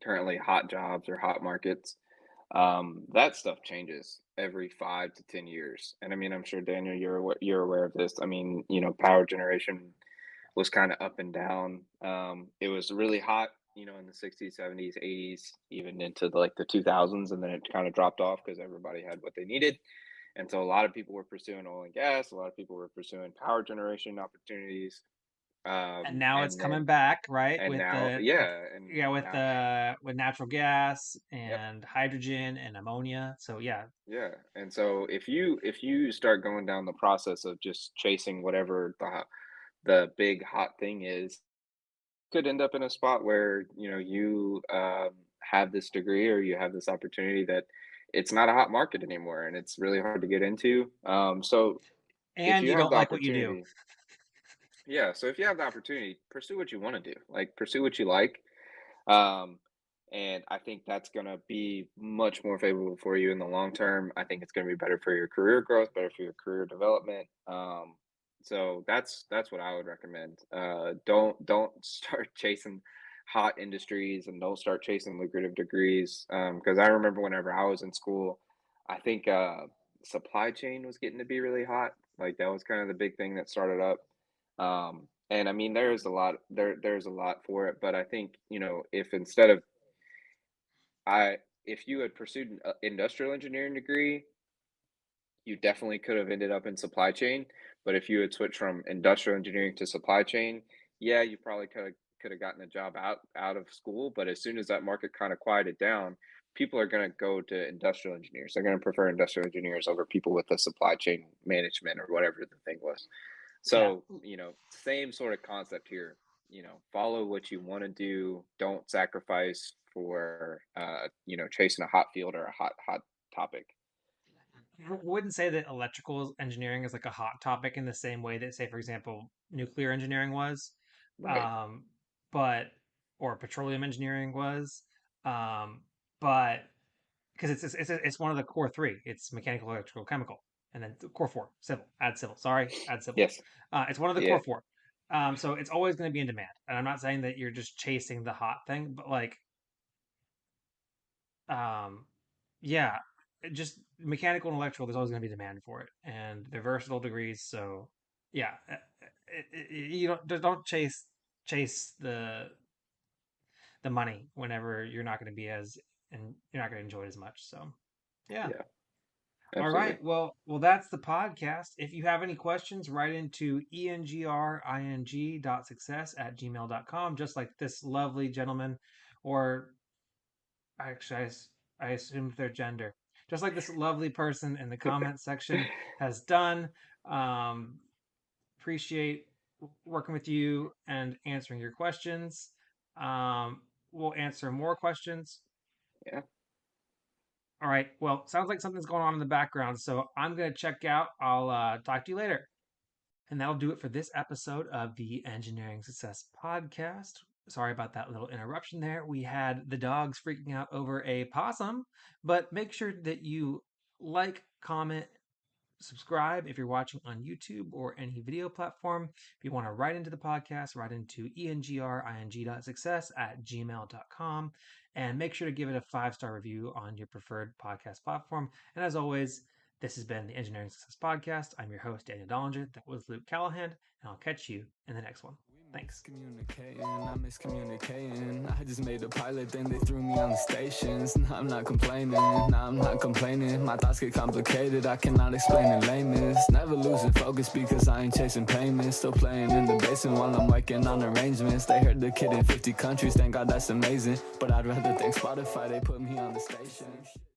currently hot jobs or hot markets, that stuff changes every 5 to 10 years. And I mean, I'm sure Daniel, you're aware of this. I mean, power generation was kind of up and down. It was really hot, in the 60s, 70s, 80s, even into the 2000s, and then it kind of dropped off because everybody had what they needed. And so a lot of people were pursuing oil and gas. A lot of people were pursuing power generation opportunities. And now it's And coming then, back, right? and With now, the yeah, and yeah, now, with natural gas yep, and hydrogen and ammonia. So yeah, yeah. And so if you start going down the process of just chasing whatever the big hot thing is, could end up in a spot where you have this degree or you have this opportunity that it's not a hot market anymore and it's really hard to get into. So if and you you have don't the like what you do. opportunity, yeah, so if you have the opportunity, pursue what you want to do. Like pursue what you like. Um, and I think that's going to be much more favorable for you in the long term. I think it's going to be better for your career growth, better for your career development. So that's what I would recommend. Don't start chasing hot industries and don't start chasing lucrative degrees. Because I remember whenever I was in school, I think supply chain was getting to be really hot. Like that was kind of the big thing that started up. And I mean, there's a lot for it, but I think, if instead of I if you had pursued an industrial engineering degree, you definitely could have ended up in supply chain. But if you had switched from industrial engineering to supply chain, yeah, you probably could have gotten a job out of school. But as soon as that market kind of quieted down, people are going to go to industrial engineers. They're going to prefer industrial engineers over people with the supply chain management or whatever the thing was. Yeah. So, same sort of concept here. Follow what you want to do. Don't sacrifice for, chasing a hot field or a hot topic. I wouldn't say that electrical engineering is like a hot topic in the same way that, say, for example, nuclear engineering was, Right. um, but or petroleum engineering was, um, but because it's one of the core three. It's mechanical, electrical, chemical, and then the core four, civil. Add civil. Sorry, add civil. Yes. It's one of the Yeah. core four. So it's always going to be in demand. And I'm not saying that you're just chasing the hot thing, but like um, yeah, just mechanical and electrical. There's always going to be demand for it, and they're versatile degrees. So, yeah, you don't chase the the money whenever you're not going to be and you're not going to enjoy it as much. So, yeah. Yeah, All absolutely. right. Well, that's the podcast. If you have any questions, write into engring.success@gmail.com, just like this lovely gentleman, or actually, I assumed their gender, just like this lovely person in the comment section has done. Um, appreciate working with you and answering your questions. We'll answer more questions. Yeah. All right. Well, sounds like something's going on in the background, so I'm gonna check out. I'll talk to you later. And that'll do it for this episode of the Engineering Success Podcast. Sorry about that little interruption there. We had the dogs freaking out over a possum, but make sure that you like, comment, subscribe if you're watching on YouTube or any video platform. If you want to write into the podcast, write into engring.success@gmail.com. And make sure to give it a 5-star review on your preferred podcast platform. And as always, this has been the Engineering Success Podcast. I'm your host, Daniel Dollinger. That was Luke Callahan, and I'll catch you in the next one. Thanks. I'm miscommunicating. I just made a pilot, then they threw me on the stations. Nah, I'm not complaining. Nah, I'm not complaining. My thoughts get complicated. I cannot explain in lameness. Never losing focus because I ain't chasing payments. Still playing in the basement while I'm working on arrangements. They heard the kid in 50 countries. Thank God that's amazing. But I'd rather thank Spotify. They put me on the station.